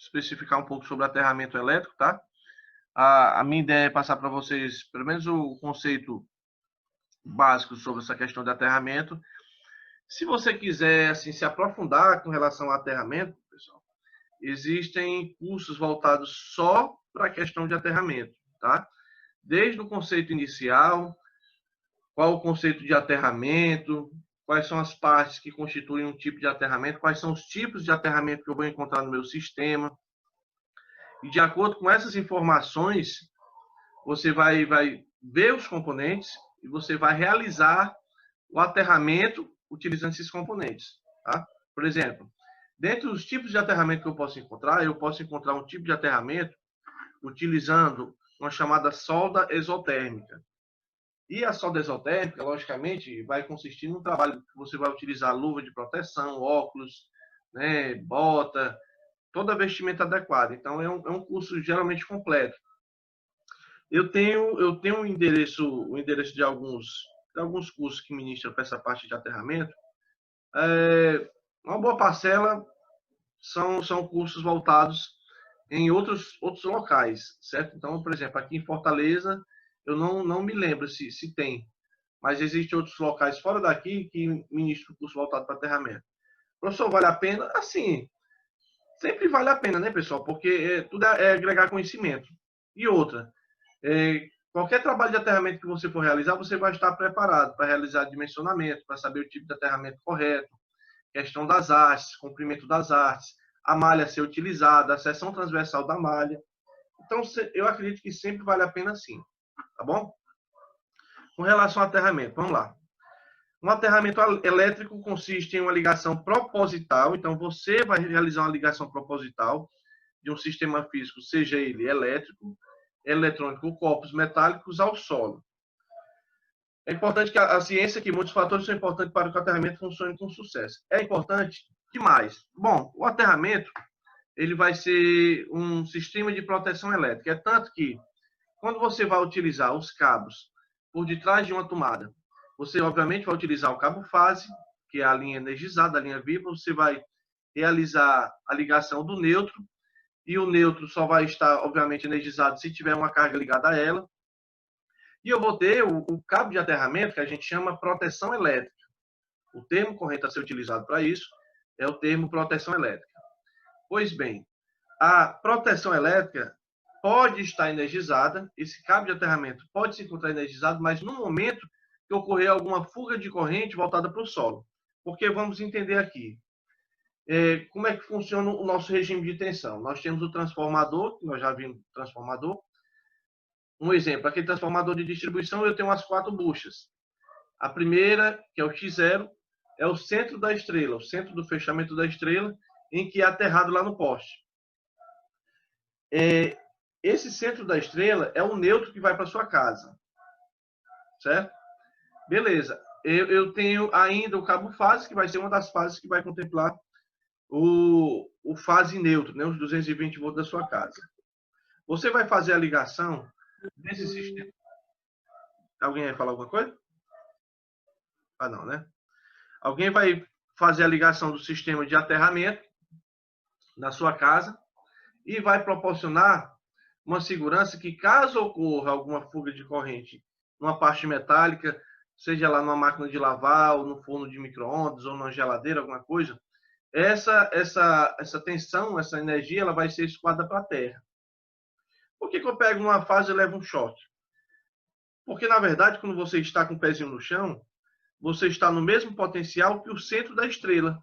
especificar um pouco sobre aterramento elétrico, tá? A minha ideia é passar para vocês, pelo menos, o conceito básico sobre essa questão de aterramento. Se você quiser assim, se aprofundar com relação ao aterramento, pessoal, existem cursos voltados só para a questão de aterramento, tá? Desde o conceito inicial, qual o conceito de aterramento, quais são as partes que constituem um tipo de aterramento, quais são os tipos de aterramento que eu vou encontrar no meu sistema. E de acordo com essas informações, você vai ver os componentes e você vai realizar o aterramento utilizando esses componentes. Tá? Por exemplo, dentro dos tipos de aterramento que eu posso encontrar um tipo de aterramento utilizando uma chamada solda exotérmica. E a solda exotérmica, logicamente, vai consistir num trabalho que você vai utilizar luva de proteção, óculos, né, bota, toda a vestimenta adequada. Então, é um curso geralmente completo. Eu tenho um endereço de alguns cursos que ministram para essa parte de aterramento. Uma boa parcela são cursos voltados em outros locais, certo? Então, por exemplo, aqui em Fortaleza, eu não me lembro se tem, mas existem outros locais fora daqui que ministram curso voltado para aterramento. Professor, vale a pena? Assim, sempre vale a pena, né, pessoal? Porque tudo é agregar conhecimento. E outra, qualquer trabalho de aterramento que você for realizar, você vai estar preparado para realizar dimensionamento, para saber o tipo de aterramento correto, questão das hastes, comprimento das hastes, a malha a ser utilizada, a seção transversal da malha. Então, eu acredito que sempre vale a pena sim, tá bom? Com relação ao aterramento, vamos lá. Um aterramento elétrico consiste em uma ligação proposital, então você vai realizar uma ligação proposital de um sistema físico, seja ele elétrico, eletrônico ou corpos metálicos, ao solo. É importante que a ciência, que muitos fatores são importantes para que o aterramento funcione com sucesso. É importante demais. Bom, o aterramento ele vai ser um sistema de proteção elétrica. É tanto que, quando você vai utilizar os cabos por detrás de uma tomada, você, obviamente, vai utilizar o cabo fase, que é a linha energizada, a linha viva, você vai realizar a ligação do neutro, e o neutro só vai estar, obviamente, energizado se tiver uma carga ligada a ela. E eu vou ter o cabo de aterramento, que a gente chama proteção elétrica. O termo correto a ser utilizado para isso é o termo proteção elétrica. Pois bem, a proteção elétrica pode estar energizada, esse cabo de aterramento pode se encontrar energizado, mas no momento que ocorrer alguma fuga de corrente voltada para o solo. Porque vamos entender aqui, como é que funciona o nosso regime de tensão. Nós temos o transformador, nós já vimos o transformador. Um exemplo, aquele transformador de distribuição, eu tenho as 4 buchas. A primeira, que é o X0, é o centro da estrela, o centro do fechamento da estrela, em que é aterrado lá no poste. Esse centro da estrela é o neutro que vai para sua casa. Certo? Beleza. Eu tenho ainda o cabo fase, que vai ser uma das fases que vai contemplar o fase neutro, né, os 220 volts da sua casa. Você vai fazer a ligação desse sistema. Alguém vai falar alguma coisa? Ah, não, né? Alguém vai fazer a ligação do sistema de aterramento na sua casa e vai proporcionar uma segurança que, caso ocorra alguma fuga de corrente numa parte metálica, seja lá numa máquina de lavar, ou no forno de micro-ondas, ou numa geladeira, alguma coisa, essa tensão, essa energia, ela vai ser escoada para a terra. Por que eu pego uma fase e levo um choque? Porque, na verdade, quando você está com o pezinho no chão, você está no mesmo potencial que o centro da estrela,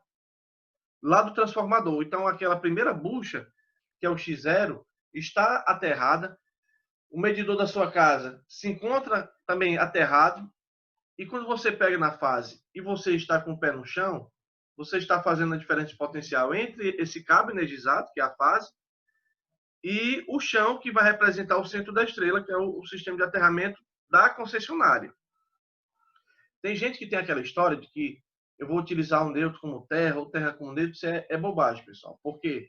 lá do transformador. Então, aquela primeira bucha, que é o X0, está aterrada. O medidor da sua casa se encontra também aterrado. E quando você pega na fase e você está com o pé no chão, você está fazendo a diferença de potencial entre esse cabo energizado, que é a fase, e o chão, que vai representar o centro da estrela, que é o sistema de aterramento da concessionária. Tem gente que tem aquela história de que eu vou utilizar o neutro como terra, ou terra como neutro. Isso é bobagem, pessoal. Por quê?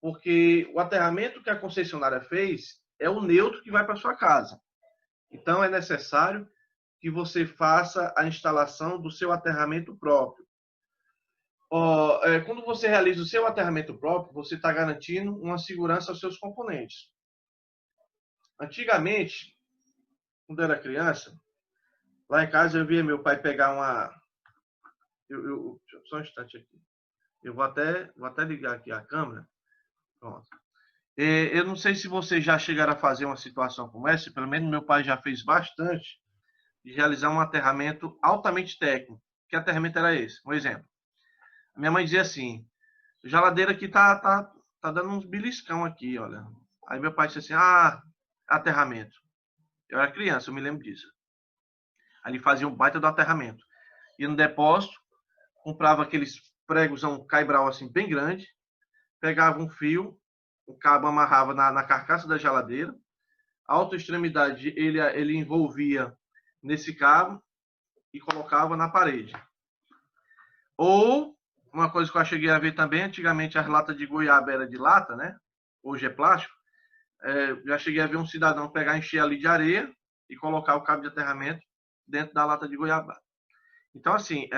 Porque o aterramento que a concessionária fez é o neutro que vai para sua casa. Então, é necessário que você faça a instalação do seu aterramento próprio. Quando você realiza o seu aterramento próprio, você está garantindo uma segurança aos seus componentes. Antigamente, quando eu era criança, lá em casa eu via meu pai pegar uma... Só um instante aqui. Eu vou até ligar aqui a câmera. Pronto. Eu não sei se vocês já chegaram a fazer uma situação como essa, pelo menos meu pai já fez bastante, de realizar um aterramento altamente técnico. Que aterramento era esse? Um exemplo. Minha mãe dizia assim, geladeira aqui tá dando uns beliscão aqui, olha. Aí meu pai disse assim, aterramento. Eu era criança, eu me lembro disso. Aí ele fazia um baita do aterramento. Ia no depósito, comprava aqueles pregos, um caibral assim bem grande, pegava um fio, o cabo amarrava na carcaça da geladeira, a outra extremidade ele envolvia nesse cabo e colocava na parede. Ou, uma coisa que eu cheguei a ver também, antigamente as latas de goiaba era de lata, né? Hoje é plástico. Já cheguei a ver um cidadão pegar, encher ali de areia e colocar o cabo de aterramento dentro da lata de goiaba. Então, assim,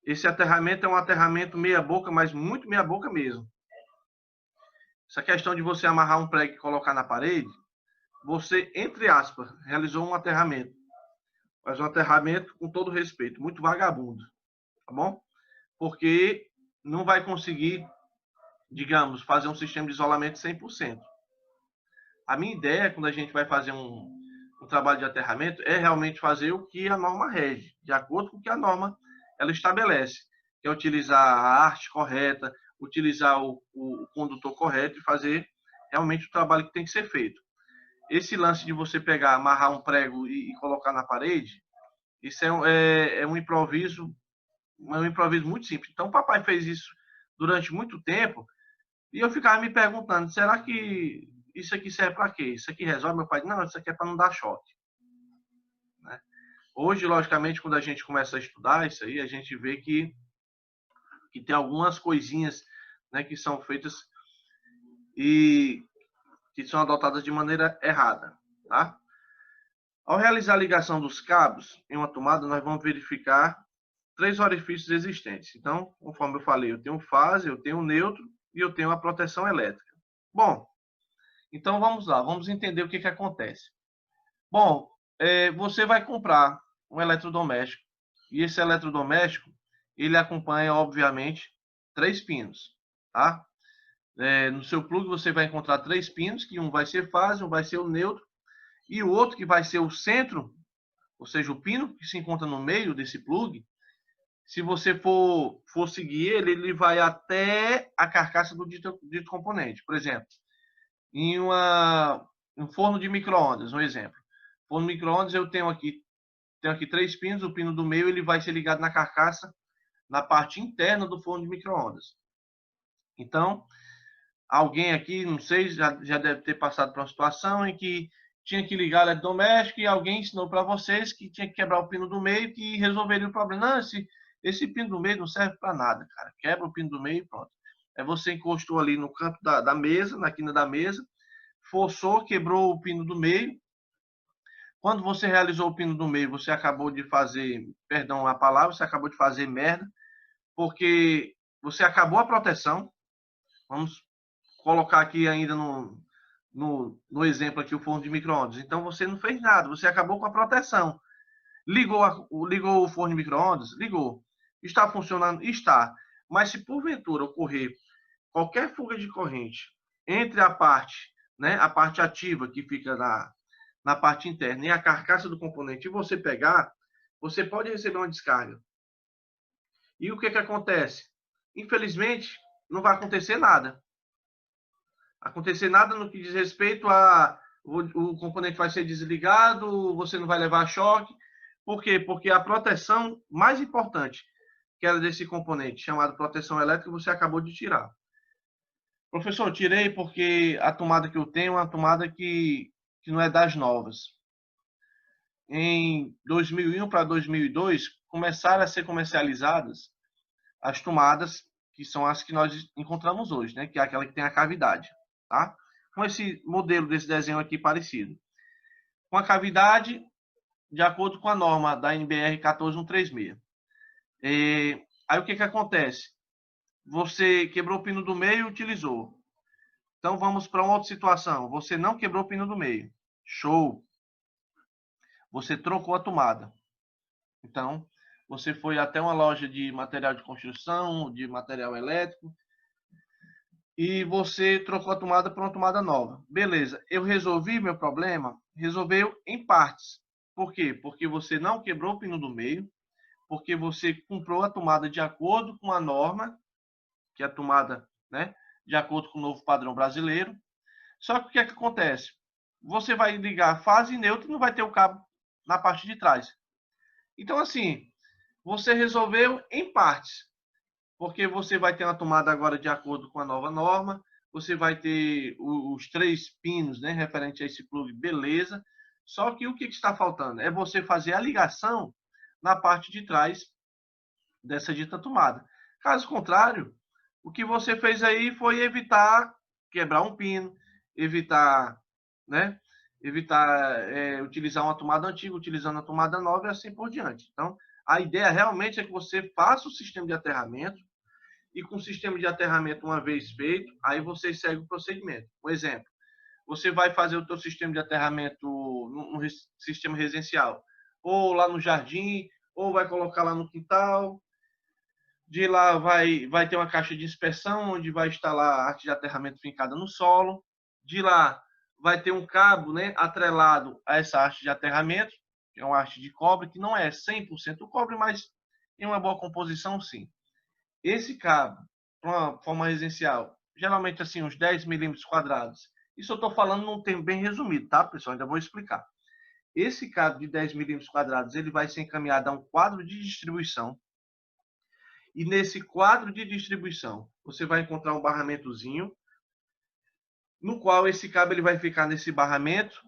esse aterramento é um aterramento meia boca, mas muito meia boca mesmo. Essa questão de você amarrar um prego e colocar na parede, você, entre aspas, realizou um aterramento. Mas um aterramento com todo respeito, muito vagabundo, tá bom? Porque não vai conseguir, digamos, fazer um sistema de isolamento 100%. A minha ideia, quando a gente vai fazer um trabalho de aterramento, é realmente fazer o que a norma rege, de acordo com o que a norma ela estabelece, que é utilizar a arte correta, utilizar o condutor correto e fazer realmente o trabalho que tem que ser feito. Esse lance de você pegar, amarrar um prego e colocar na parede, isso é um improviso muito simples. Então, o papai fez isso durante muito tempo e eu ficava me perguntando, será que isso aqui serve para quê? Isso aqui resolve? Meu pai disse, não, isso aqui é para não dar choque. Né? Hoje, logicamente, quando a gente começa a estudar isso aí, a gente vê que tem algumas coisinhas, né, que são feitas e que são adotadas de maneira errada. Tá? Ao realizar a ligação dos cabos em uma tomada, nós vamos verificar 3 orifícios existentes. Então, conforme eu falei, eu tenho fase, eu tenho neutro e eu tenho a proteção elétrica. Bom, então vamos lá, vamos entender o que acontece. Bom, você vai comprar um eletrodoméstico e esse eletrodoméstico ele acompanha, obviamente, 3 pinos, tá? No seu plug você vai encontrar 3 pinos, que um vai ser fase, um vai ser o neutro e o outro que vai ser o centro, ou seja, o pino que se encontra no meio desse plug. Se você for seguir ele vai até a carcaça do dito componente. Por exemplo, em um forno de micro-ondas, um exemplo. Forno de micro-ondas eu tenho aqui 3 pinos, o pino do meio ele vai ser ligado na carcaça, na parte interna do forno de micro-ondas. Então, alguém aqui, não sei, já deve ter passado por uma situação em que tinha que ligar o eletrodoméstico e alguém ensinou para vocês que tinha que quebrar o pino do meio que resolveria o problema. Não, esse pino do meio não serve para nada, cara. Quebra o pino do meio e pronto. Você encostou ali no canto da mesa, na quina da mesa, forçou, quebrou o pino do meio. Quando você realizou o pino do meio, você acabou de fazer, perdão a palavra, você acabou de fazer merda, porque você acabou a proteção. Vamos colocar aqui ainda no exemplo aqui o forno de micro-ondas. Então você não fez nada, você acabou com a proteção. Ligou o forno de micro-ondas? Ligou. Está funcionando? Está. Mas se porventura ocorrer qualquer fuga de corrente entre a parte, né, a parte ativa que fica na parte interna e a carcaça do componente e você pegar, você pode receber uma descarga. E o que acontece? Infelizmente, não vai acontecer nada. Acontecer nada no que diz respeito a o componente vai ser desligado, você não vai levar choque. Por quê? Porque a proteção mais importante, que era desse componente, chamado proteção elétrica, você acabou de tirar. Professor, eu tirei porque a tomada que eu tenho é uma tomada que não é das novas. Em 2001 para 2002, começaram a ser comercializadas as tomadas, que são as que nós encontramos hoje, né? Que é aquela que tem a cavidade, tá? Com esse modelo desse desenho aqui parecido. Com a cavidade, de acordo com a norma da NBR 14136. Aí o que acontece? Você quebrou o pino do meio e utilizou. Então vamos para uma outra situação. Você não quebrou o pino do meio. Show! Você trocou a tomada. Então, você foi até uma loja de material de construção, de material elétrico, e você trocou a tomada por uma tomada nova. Beleza, eu resolvi meu problema? Resolveu em partes. Por quê? Porque você não quebrou o pino do meio, porque você comprou a tomada de acordo com a norma, que é a tomada, né, de acordo com o novo padrão brasileiro. Só que o que acontece? Você vai ligar fase neutra e não vai ter o cabo na parte de trás. Então, assim, você resolveu em partes, porque você vai ter uma tomada agora de acordo com a nova norma, você vai ter os 3 pinos, né, referente a esse plug, beleza. Só que o que está faltando? É você fazer a ligação na parte de trás dessa dita tomada. Caso contrário, o que você fez aí foi evitar quebrar um pino, evitar, né, evitar utilizar uma tomada antiga, utilizando a tomada nova e assim por diante. Então, a ideia realmente é que você faça o sistema de aterramento e com o sistema de aterramento uma vez feito, aí você segue o procedimento. Por exemplo, você vai fazer o teu sistema de aterramento no sistema residencial, ou lá no jardim, ou vai colocar lá no quintal. De lá vai ter uma caixa de inspeção, onde vai instalar a arte de aterramento fincada no solo. De lá vai ter um cabo, né, atrelado a essa arte de aterramento, que é uma arte de cobre, que não é 100% cobre, mas em uma boa composição, sim. Esse cabo, para uma forma residencial, geralmente assim, uns 10 milímetros quadrados. Isso eu estou falando num termo bem resumido, tá, pessoal? Ainda vou explicar. Esse cabo de 10 milímetros quadrados, ele vai ser encaminhado a um quadro de distribuição. E nesse quadro de distribuição, você vai encontrar um barramentozinho, no qual esse cabo ele vai ficar nesse barramento.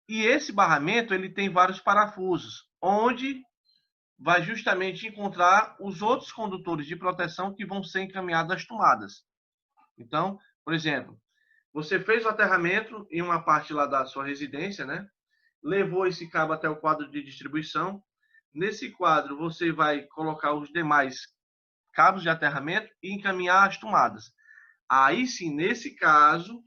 E esse barramento ele tem vários parafusos, onde vai justamente encontrar os outros condutores de proteção que vão ser encaminhados às tomadas. Então, por exemplo, você fez o aterramento em uma parte lá da sua residência, né? Levou esse cabo até o quadro de distribuição. Nesse quadro, você vai colocar os demais cabos de aterramento e encaminhar as tomadas. Aí sim, nesse caso,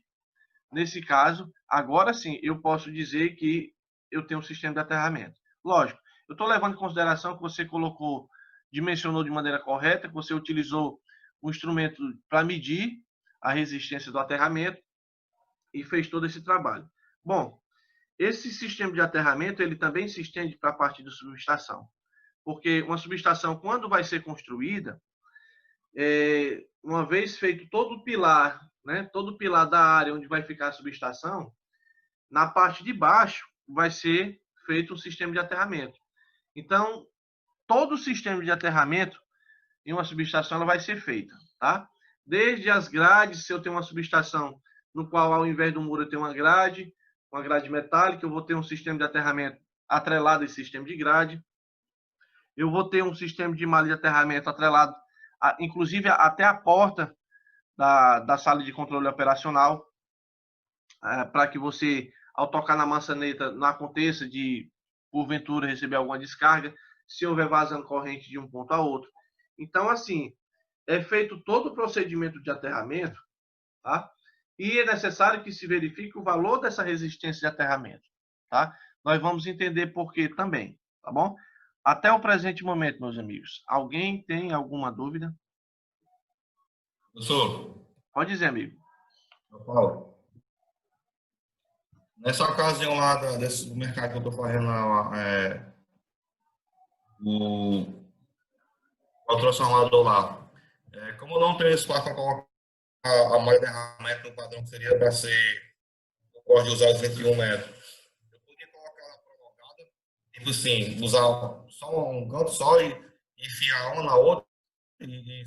agora sim, eu posso dizer que eu tenho um sistema de aterramento. Lógico, eu estou levando em consideração que você colocou, dimensionou de maneira correta, que você utilizou um instrumento para medir a resistência do aterramento e fez todo esse trabalho. Bom, esse sistema de aterramento ele também se estende para a parte de subestação, porque uma subestação, quando vai ser construída, uma vez feito todo o pilar, né, todo o pilar da área onde vai ficar a subestação, na parte de baixo vai ser feito um sistema de aterramento. Então, todo o sistema de aterramento em uma subestação ela vai ser feita, tá? Desde as grades, se eu tenho uma subestação no qual ao invés do muro eu tenho uma grade metálica, eu vou ter um sistema de aterramento atrelado a esse sistema de grade. Eu vou ter um sistema de malha de aterramento atrelado, inclusive até a porta da sala de controle operacional, para que você, ao tocar na maçaneta, não aconteça de, porventura, receber alguma descarga, se houver vazando corrente de um ponto a outro. Então, assim, é feito todo o procedimento de aterramento, tá? E é necessário que se verifique o valor dessa resistência de aterramento, tá? Nós vamos entender por quê também, tá bom? Até o presente momento, meus amigos. Alguém tem alguma dúvida? Professor, Pode dizer, amigo. Paulo, nessa ocasião lá do mercado que eu estou fazendo lá, o transformador lá, como eu não tenho espaço para colocar a malha de derramamento no padrão que seria para ser, eu gosto de usar os 21 metros, eu podia colocar ela prolongada, tipo assim, usar só um canto só e enfiar uma na outra e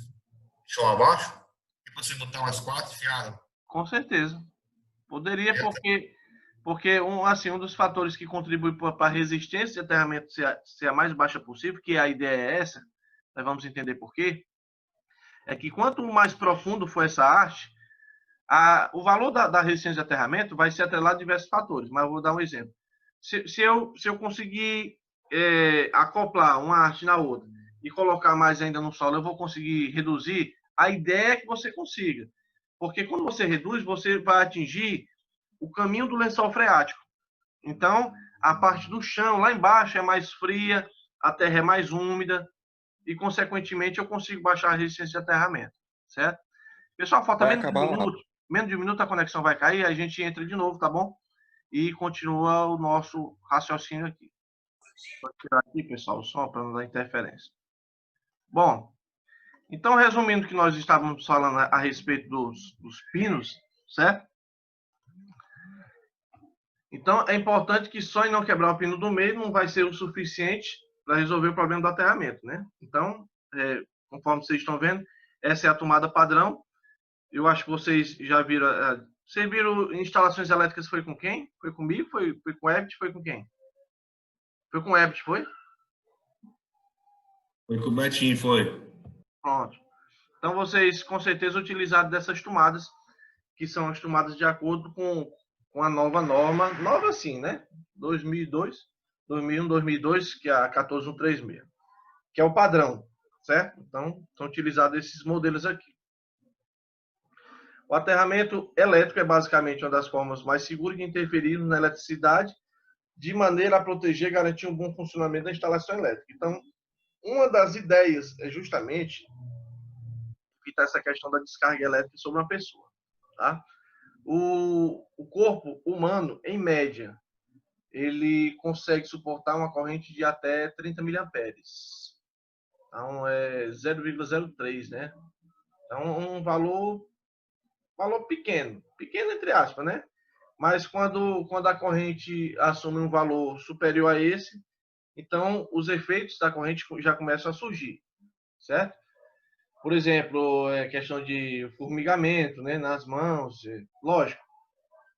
show abaixo, tipo assim, botar umas 4 enfiadas. Com certeza. Poderia, porque assim, um dos fatores que contribui para a resistência de aterramento ser a mais baixa possível, que a ideia é essa, nós vamos entender por quê, é que quanto mais profundo for essa haste, o valor da resistência de aterramento vai ser atrelado a diversos fatores, mas eu vou dar um exemplo. Se eu conseguir acoplar uma haste na outra, e colocar mais ainda no solo, eu vou conseguir reduzir? A ideia é que você consiga. Porque quando você reduz, você vai atingir o caminho do lençol freático. Então, a parte do chão, lá embaixo, é mais fria, a terra é mais úmida, e, consequentemente, eu consigo baixar a resistência de aterramento, certo? Pessoal, falta Vai menos de um acabar. minuto. Menos de um minuto a conexão vai cair, a gente entra de novo, tá bom? E continua o nosso raciocínio aqui. Vou tirar aqui, pessoal, o som para não dar interferência. Bom, então, resumindo o que nós estávamos falando a respeito dos pinos, certo? Então, é importante que só em não quebrar o pino do meio não vai ser o suficiente para resolver o problema do aterramento, né? Então, conforme vocês estão vendo, essa é a tomada padrão. Eu acho que vocês já viram. Vocês viram instalações elétricas, foi com quem? Foi comigo? Foi com o Ebit? Foi com quem? Foi com o Ebit, foi? Foi com o Betinho, foi. Pronto. Então, vocês com certeza utilizaram dessas tomadas, que são as tomadas de acordo com a nova norma, nova sim, né? 2002, 2001, 2002, que é a 14136, que é o padrão, certo? Então, são utilizados esses modelos aqui. O aterramento elétrico é basicamente uma das formas mais seguras de interferir na eletricidade, de maneira a proteger e garantir um bom funcionamento da instalação elétrica. Então, uma das ideias é justamente evitar essa questão da descarga elétrica sobre uma pessoa, tá? O corpo humano, em média, ele consegue suportar uma corrente de até 30 miliamperes. Então, é 0,03, né? Então, um valor pequeno. Pequeno, entre aspas, né? Mas quando a corrente assume um valor superior a esse, então os efeitos da corrente já começam a surgir, certo? Por exemplo, questão de formigamento, né, nas mãos, lógico.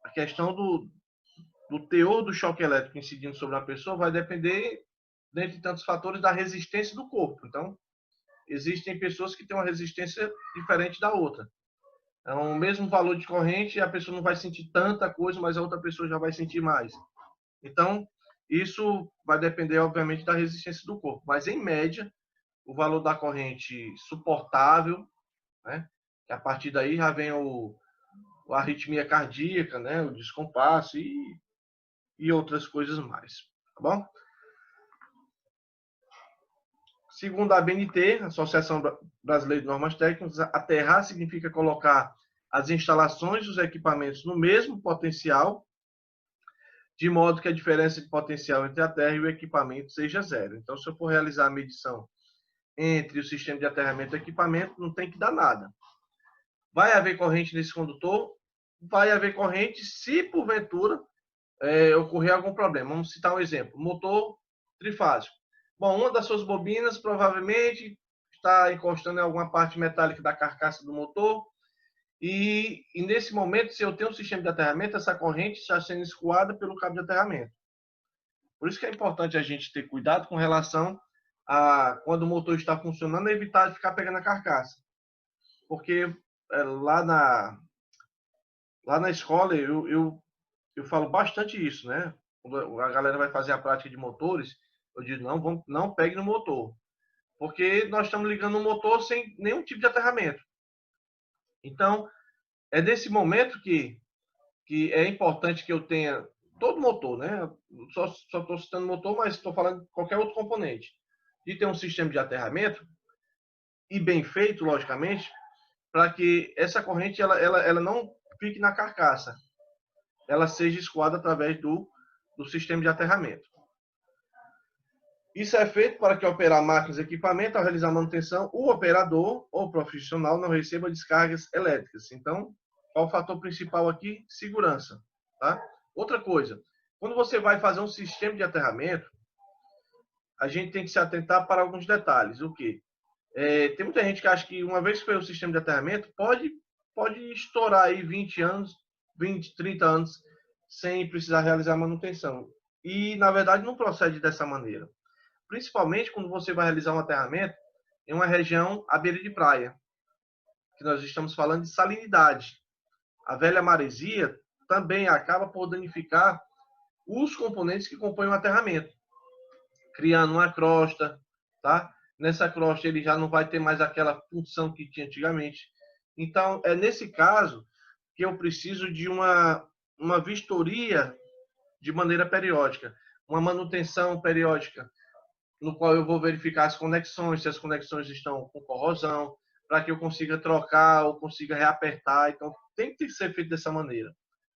A questão do teor do choque elétrico incidindo sobre a pessoa vai depender, dentre tantos fatores, da resistência do corpo. Então, existem pessoas que têm uma resistência diferente da outra. Então, o mesmo valor de corrente, a pessoa não vai sentir tanta coisa, mas a outra pessoa já vai sentir mais. Então, isso vai depender, obviamente, da resistência do corpo. Mas, em média, o valor da corrente suportável, né? Que a partir daí já vem a arritmia cardíaca, né? O descompasso e outras coisas mais. Tá bom? Segundo a ABNT, Associação Brasileira de Normas Técnicas, aterrar significa colocar as instalações e os equipamentos no mesmo potencial, de modo que a diferença de potencial entre a terra e o equipamento seja zero. Então, se eu for realizar a medição entre o sistema de aterramento e o equipamento, não tem que dar nada. Vai haver corrente nesse condutor? Vai haver corrente se, porventura, ocorrer algum problema. Vamos citar um exemplo. Motor trifásico. Bom, uma das suas bobinas provavelmente está encostando em alguma parte metálica da carcaça do motor e nesse momento, se eu tenho um sistema de aterramento, essa corrente está sendo escoada pelo cabo de aterramento. Por isso que é importante a gente ter cuidado com relação a, quando o motor está funcionando, evitar de ficar pegando a carcaça. Porque lá na escola eu falo bastante isso, né? Quando a galera vai fazer a prática de motores, eu digo, não pegue no motor. Porque nós estamos ligando o motor sem nenhum tipo de aterramento. Então, é nesse momento que é importante que eu tenha todo motor, né? Só estou citando motor, mas estou falando de qualquer outro componente. De ter um sistema de aterramento, e bem feito, logicamente, para que essa corrente ela não fique na carcaça. Ela seja escoada através do sistema de aterramento. Isso é feito para que, ao operar máquinas e equipamentos, ao realizar manutenção, o operador ou profissional não receba descargas elétricas. Então, qual o fator principal aqui? Segurança. Tá? Outra coisa, quando você vai fazer um sistema de aterramento, a gente tem que se atentar para alguns detalhes. O quê? Tem muita gente que acha que uma vez que foi o sistema de aterramento, pode estourar aí 20 anos, 20, 30 anos, sem precisar realizar manutenção. E, na verdade, não procede dessa maneira. Principalmente quando você vai realizar um aterramento em uma região à beira de praia, que nós estamos falando de salinidade. A velha maresia também acaba por danificar os componentes que compõem o aterramento, criando uma crosta, tá? nessa crosta ele já não vai ter mais aquela função que tinha antigamente. Então, é nesse caso que eu preciso de uma vistoria de maneira periódica, uma manutenção periódica, no qual eu vou verificar as conexões, se as conexões estão com corrosão, para que eu consiga trocar ou consiga reapertar. Então, tem que ser feito dessa maneira,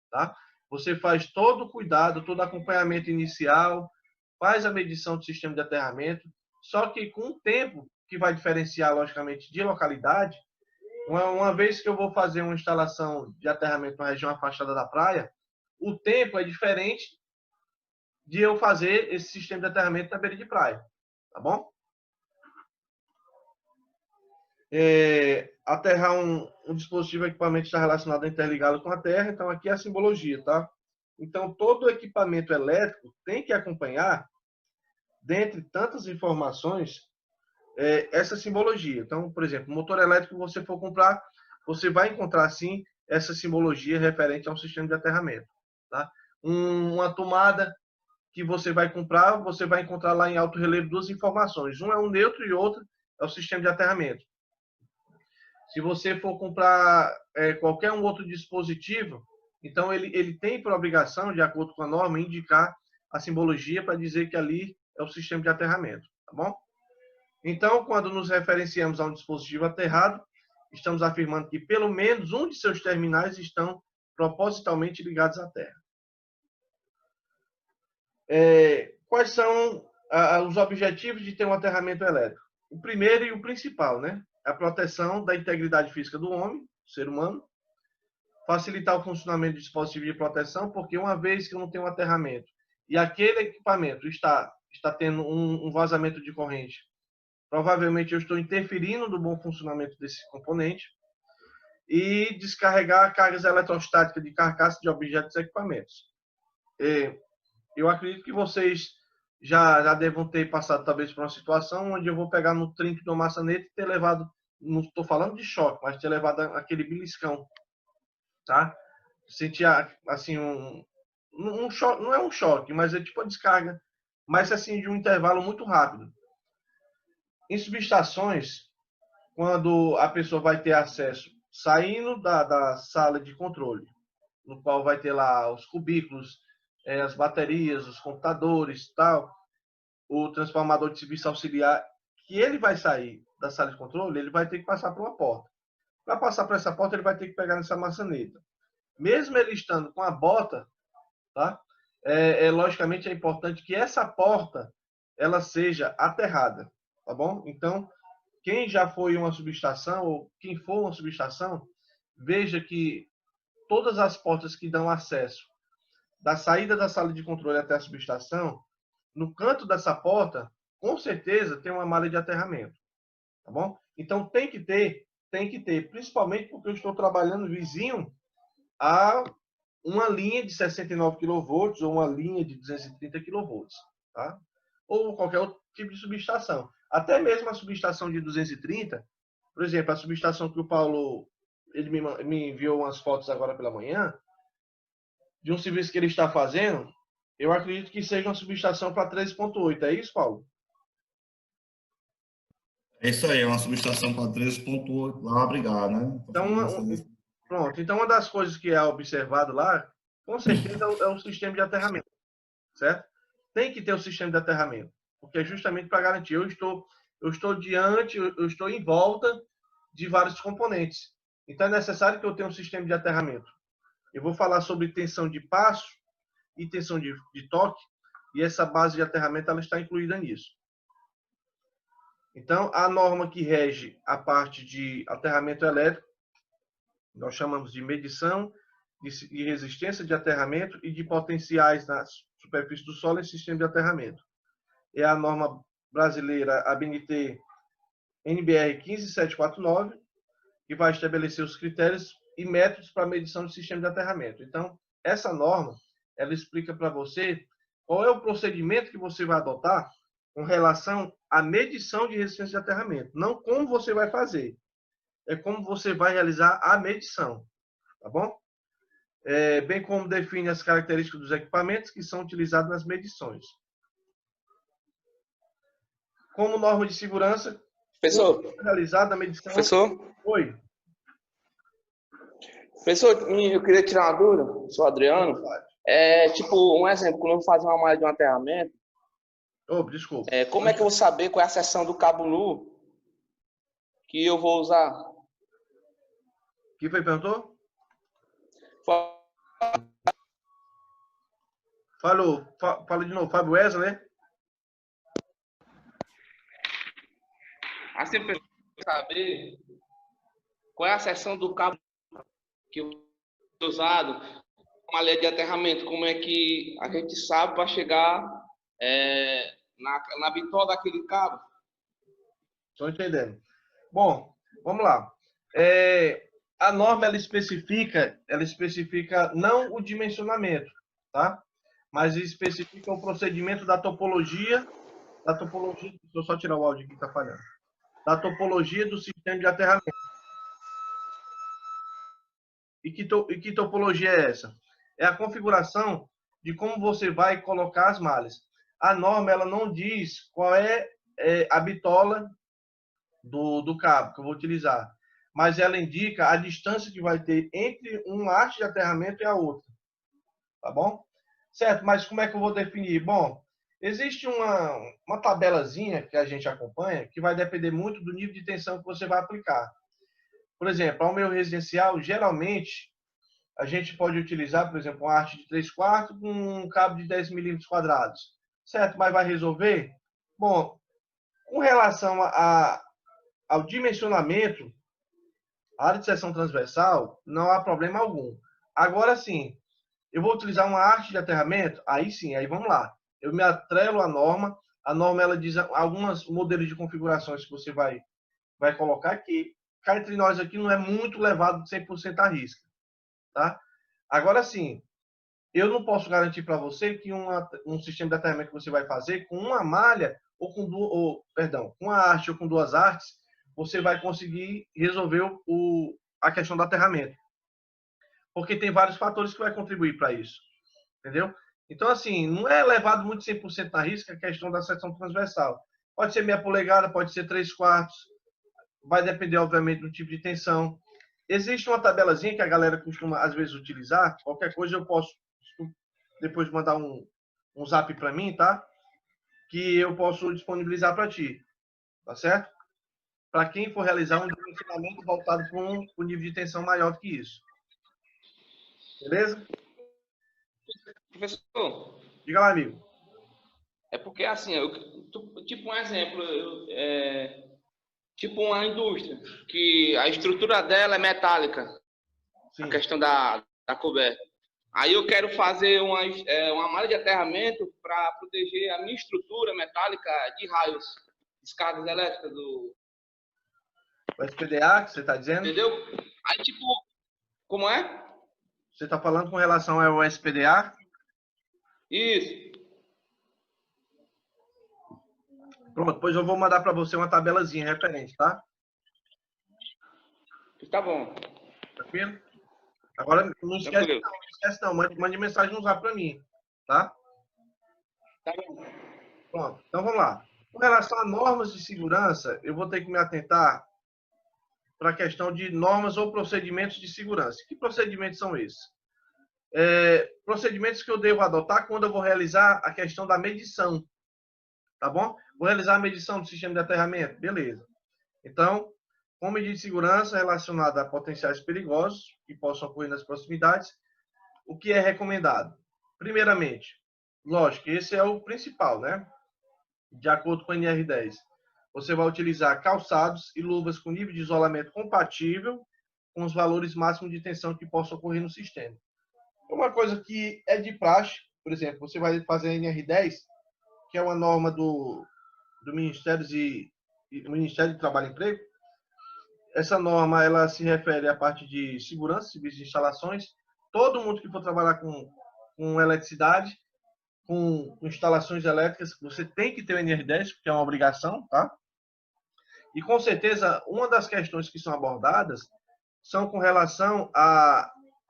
tá? Você faz todo o cuidado, todo o acompanhamento inicial, faz a medição do sistema de aterramento, só que com o tempo, que vai diferenciar, logicamente, de localidade, uma vez que eu vou fazer uma instalação de aterramento na região afastada da praia, o tempo é diferente de eu fazer esse sistema de aterramento na beira de praia, tá bom? Aterrar um dispositivo equipamento está relacionado a interligá-lo com a terra, então aqui é a simbologia, tá? Então, todo equipamento elétrico tem que acompanhar, dentre tantas informações, essa simbologia. Então, por exemplo, motor elétrico, você for comprar, você vai encontrar, sim, essa simbologia referente a um sistema de aterramento, tá? Uma tomada que você vai comprar, você vai encontrar lá em alto relevo duas informações. Um é o neutro e outro é o sistema de aterramento. Se você for comprar qualquer um outro dispositivo, então ele tem por obrigação, de acordo com a norma, indicar a simbologia para dizer que ali é o sistema de aterramento, tá bom? Então, quando nos referenciamos a um dispositivo aterrado, estamos afirmando que pelo menos um de seus terminais estão propositalmente ligados à terra. Quais são os objetivos de ter um aterramento elétrico? O primeiro e o principal, né? A proteção da integridade física do homem, do ser humano, facilitar o funcionamento do dispositivo de proteção, porque uma vez que eu não tenho um aterramento e aquele equipamento está tendo um vazamento de corrente, provavelmente eu estou interferindo no bom funcionamento desse componente, e descarregar cargas eletrostáticas de carcaça de objetos e equipamentos. Eu acredito que vocês já devam ter passado talvez por uma situação onde eu vou pegar no trinco da maçaneta e ter levado, não estou falando de choque, mas ter levado aquele beliscão, tá? Sentir assim um choque, não é um choque, mas é tipo uma descarga, mas assim de um intervalo muito rápido. Em subestações, quando a pessoa vai ter acesso saindo da sala de controle, no qual vai ter lá os cubículos, as baterias, os computadores, tal, o transformador de serviço auxiliar, que ele vai sair da sala de controle, ele vai ter que passar por uma porta. Para passar por essa porta, ele vai ter que pegar nessa maçaneta. Mesmo ele estando com a bota, tá? Logicamente é importante que essa porta ela seja aterrada, tá bom? Então, quem já foi uma subestação ou quem for uma subestação, veja que todas as portas que dão acesso da saída da sala de controle até a subestação, no canto dessa porta, com certeza tem uma malha de aterramento, tá bom? Então tem que ter, principalmente porque eu estou trabalhando vizinho a uma linha de 69 kV ou uma linha de 230 kV, tá? Ou qualquer outro tipo de subestação. Até mesmo a subestação de 230, por exemplo, a subestação que o Paulo ele me enviou umas fotos agora pela manhã, de um serviço que ele está fazendo, eu acredito que seja uma subestação para 13.8. É isso, Paulo? É isso aí, é uma subestação para 13.8 lá, obrigado, né? Então, pronto. Então, uma das coisas que é observado lá, com certeza, é o sistema de aterramento, certo? Tem que ter o sistema de aterramento, porque é justamente para garantir. Eu estou em volta de vários componentes. Então, é necessário que eu tenha um sistema de aterramento. Eu vou falar sobre tensão de passo e tensão de toque, e essa base de aterramento ela está incluída nisso. Então, a norma que rege a parte de aterramento elétrico, nós chamamos de medição de resistência de aterramento e de potenciais na superfície do solo em sistema de aterramento. É a norma brasileira ABNT NBR 15749, que vai estabelecer os critérios e métodos para a medição de sistema de aterramento. Então, essa norma, ela explica para você qual é o procedimento que você vai adotar com relação à medição de resistência de aterramento. Não como você vai fazer, é como você vai realizar a medição, tá bom? Bem como define as características dos equipamentos que são utilizados nas medições. como norma de segurança, Professor, realizada a medição... professor, Oi. professor, eu queria tirar uma dúvida, sou Adriano. Tipo, um exemplo, quando eu vou fazer uma malha de um aterramento, Desculpa. como é que eu vou saber qual é a seção do cabo nu que eu vou usar? Quem foi que perguntou? Falou. Fala de novo. Fábio Wesley, né? Assim, eu preciso saber qual é a seção do cabo que eu vou usado, uma malha de aterramento, como é que a gente sabe para chegar na bitola daquele cabo? Estou entendendo. Bom, vamos lá. A norma ela especifica não o dimensionamento, tá? Mas especifica o procedimento da topologia. Deixa eu só tirar o áudio aqui que está falhando. Da topologia do sistema de aterramento. E que topologia é essa? É a configuração de como você vai colocar as malhas. A norma ela não diz qual é a bitola do cabo que eu vou utilizar, mas ela indica a distância que vai ter entre uma haste de aterramento e a outra. Tá bom? Certo, mas como é que eu vou definir? Bom, existe uma tabelazinha que a gente acompanha que vai depender muito do nível de tensão que você vai aplicar. Por exemplo, ao meu residencial, geralmente, a gente pode utilizar, por exemplo, uma haste de 3/4 com um cabo de 10 milímetros quadrados. Certo? Mas vai resolver? Bom, com relação ao dimensionamento, a área de seção transversal, não há problema algum. Agora sim, eu vou utilizar uma haste de aterramento? Aí sim, aí vamos lá. Eu me atrelo à norma. A norma ela diz alguns modelos de configurações que você vai colocar que, cá entre nós aqui, não é muito levado de 100% à risca. Tá? Agora sim, eu não posso garantir para você que um sistema de aterramento que você vai fazer com uma malha ou com com uma haste ou com duas hastes, você vai conseguir resolver a questão do aterramento. Porque tem vários fatores que vai contribuir para isso. Entendeu? Então, assim, não é levado muito 100% na risca a questão da seção transversal. Pode ser meia polegada, pode ser 3/4, vai depender, obviamente, do tipo de tensão. Existe uma tabelazinha que a galera costuma, às vezes, utilizar. Qualquer coisa eu posso depois mandar um zap para mim, tá? Que eu posso disponibilizar para ti. Tá certo? Para quem for realizar um dimensionamento voltado para um nível de tensão maior do que isso. Beleza? Professor, Diga lá, amigo. é porque assim, tipo um exemplo, tipo uma indústria, que a estrutura dela é metálica, Sim. a questão da coberta. Aí eu quero fazer uma malha de aterramento para proteger a minha estrutura metálica de raios, descargas elétricas do... O SPDA, que você está dizendo? Entendeu? Aí, tipo, como é? Você está falando com relação ao SPDA? Isso. Pronto, depois eu vou mandar para você uma tabelazinha referente, tá? Tá bom. Tranquilo? Agora, não esquece não. Mande mensagem no zap para mim, tá? Tá bom. Pronto, então vamos lá. Com relação a normas de segurança, eu vou ter que me atentar para a questão de normas ou procedimentos de segurança. Que procedimentos são esses? Procedimentos que eu devo adotar quando eu vou realizar a questão da medição. Tá bom? Vou realizar a medição do sistema de aterramento. Beleza. Então, com medida de segurança relacionada a potenciais perigosos que possam ocorrer nas proximidades, o que é recomendado? Primeiramente, lógico, esse é o principal, né? De acordo com o NR10. Você vai utilizar calçados e luvas com nível de isolamento compatível com os valores máximos de tensão que possam ocorrer no sistema. Uma coisa que é de praxe, por exemplo, você vai fazer a NR10, que é uma norma do Ministério de Trabalho e Emprego. Essa norma ela se refere à parte de segurança, serviços de instalações. Todo mundo que for trabalhar com eletricidade, com instalações elétricas, você tem que ter o NR10, porque é uma obrigação, tá? E com certeza, uma das questões que são abordadas são com relação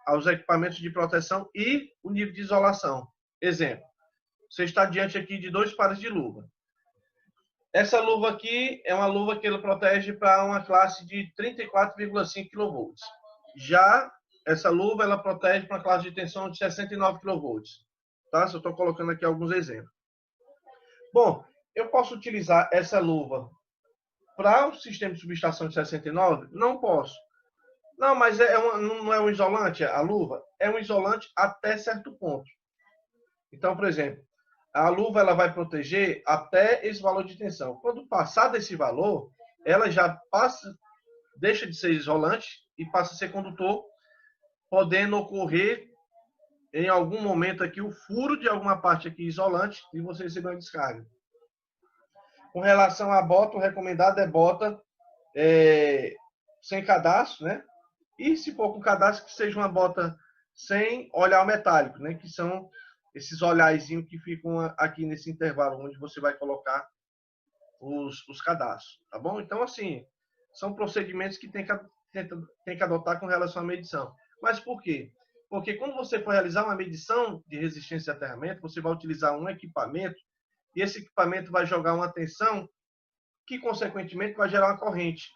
aos equipamentos de proteção e o nível de isolação. Exemplo, você está diante aqui de 2 pares de luva. Essa luva aqui é uma luva que ele protege para uma classe de 34,5 kV. Já essa luva ela protege para uma classe de tensão de 69 kV. Tá? Só estou colocando aqui alguns exemplos. Bom, eu posso utilizar essa luva para o sistema de subestação de 69? Não posso. Não, mas não é um isolante a luva? É um isolante até certo ponto. Então, por exemplo, a luva ela vai proteger até esse valor de tensão. Quando passar desse valor, ela já deixa de ser isolante e passa a ser condutor, podendo ocorrer em algum momento aqui o furo de alguma parte aqui isolante e você receber uma descarga. Com relação à bota, o recomendado é bota sem cadastro, né? E se for com cadastro, que seja uma bota sem olhar metálico, né? Que são esses olharzinhos que ficam aqui nesse intervalo, onde você vai colocar os cadastros, tá bom? Então, assim, são procedimentos que tem que adotar com relação à medição. Mas por quê? Porque quando você for realizar uma medição de resistência de aterramento, você vai utilizar um equipamento e esse equipamento vai jogar uma tensão que, consequentemente, vai gerar uma corrente.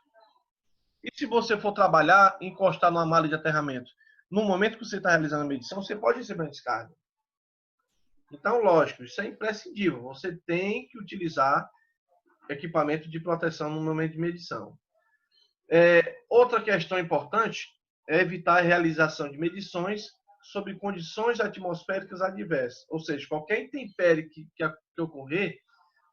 E se você for trabalhar, encostar numa malha de aterramento, no momento que você está realizando a medição, você pode receber uma descarga. Então, lógico, isso é imprescindível. Você tem que utilizar equipamento de proteção no momento de medição. Outra questão importante é evitar a realização de medições sob condições atmosféricas adversas. Ou seja, qualquer intempérie que ocorrer,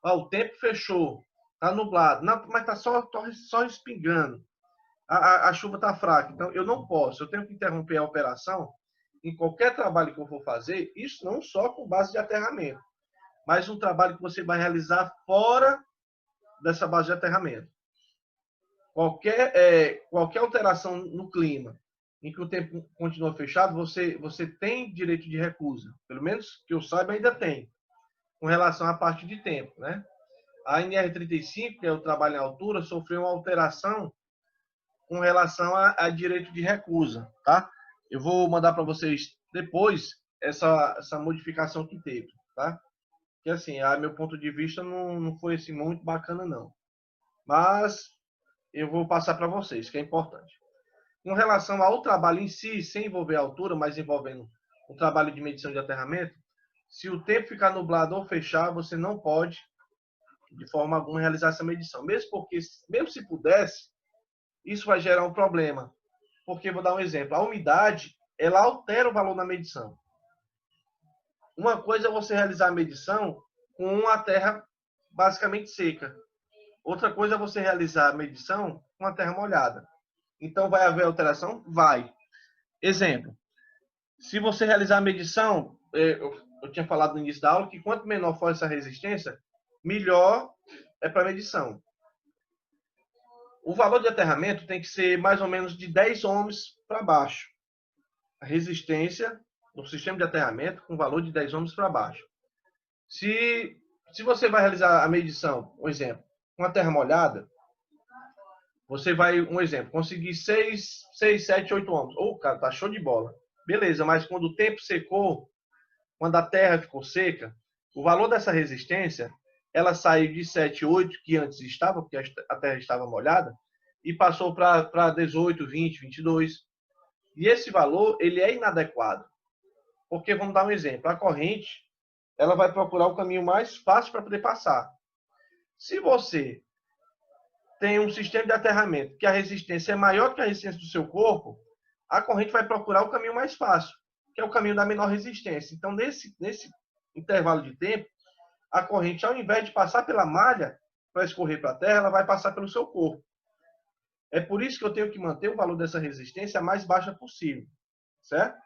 o tempo fechou, está nublado, mas está só respingando. A chuva está fraca, então eu não posso, eu tenho que interromper a operação em qualquer trabalho que eu for fazer, isso não só com base de aterramento, mas um trabalho que você vai realizar fora dessa base de aterramento. Qualquer alteração no clima, em que o tempo continua fechado, você tem direito de recusa, pelo menos que eu saiba ainda tem, com relação à parte de tempo, né? A NR35, que é o trabalho em altura, sofreu uma alteração com relação a direito de recusa, tá? Eu vou mandar para vocês depois essa modificação que teve, tá? Que assim, a meu ponto de vista não foi assim muito bacana não. Mas eu vou passar para vocês, que é importante. Com relação ao trabalho em si, sem envolver a altura, mas envolvendo o trabalho de medição de aterramento, se o tempo ficar nublado ou fechar, você não pode de forma alguma realizar essa medição, mesmo porque mesmo se pudesse, isso vai gerar um problema. Porque, vou dar um exemplo, a umidade, ela altera o valor na medição. Uma coisa é você realizar a medição com a terra basicamente seca. Outra coisa é você realizar a medição com a terra molhada. Então, vai haver alteração? Vai. Exemplo, se você realizar a medição, eu tinha falado no início da aula que quanto menor for essa resistência, melhor é para a medição. O valor de aterramento tem que ser mais ou menos de 10 ohms para baixo. A resistência do sistema de aterramento com valor de 10 ohms para baixo. Se você vai realizar a medição, um exemplo, com a terra molhada, você vai, um exemplo, conseguir 6, 7, 8 ohms. Cara, tá show de bola. Beleza, mas quando o tempo secou, quando a terra ficou seca, o valor dessa resistência, ela saiu de 7, 8, que antes estava, porque a terra estava molhada, e passou para 18, 20, 22. E esse valor, ele é inadequado. Porque, vamos dar um exemplo, a corrente, ela vai procurar o caminho mais fácil para poder passar. Se você tem um sistema de aterramento que a resistência é maior que a resistência do seu corpo, a corrente vai procurar o caminho mais fácil, que é o caminho da menor resistência. Então, nesse intervalo de tempo, a corrente, ao invés de passar pela malha para escorrer para a terra, ela vai passar pelo seu corpo. É por isso que eu tenho que manter o valor dessa resistência a mais baixa possível, certo?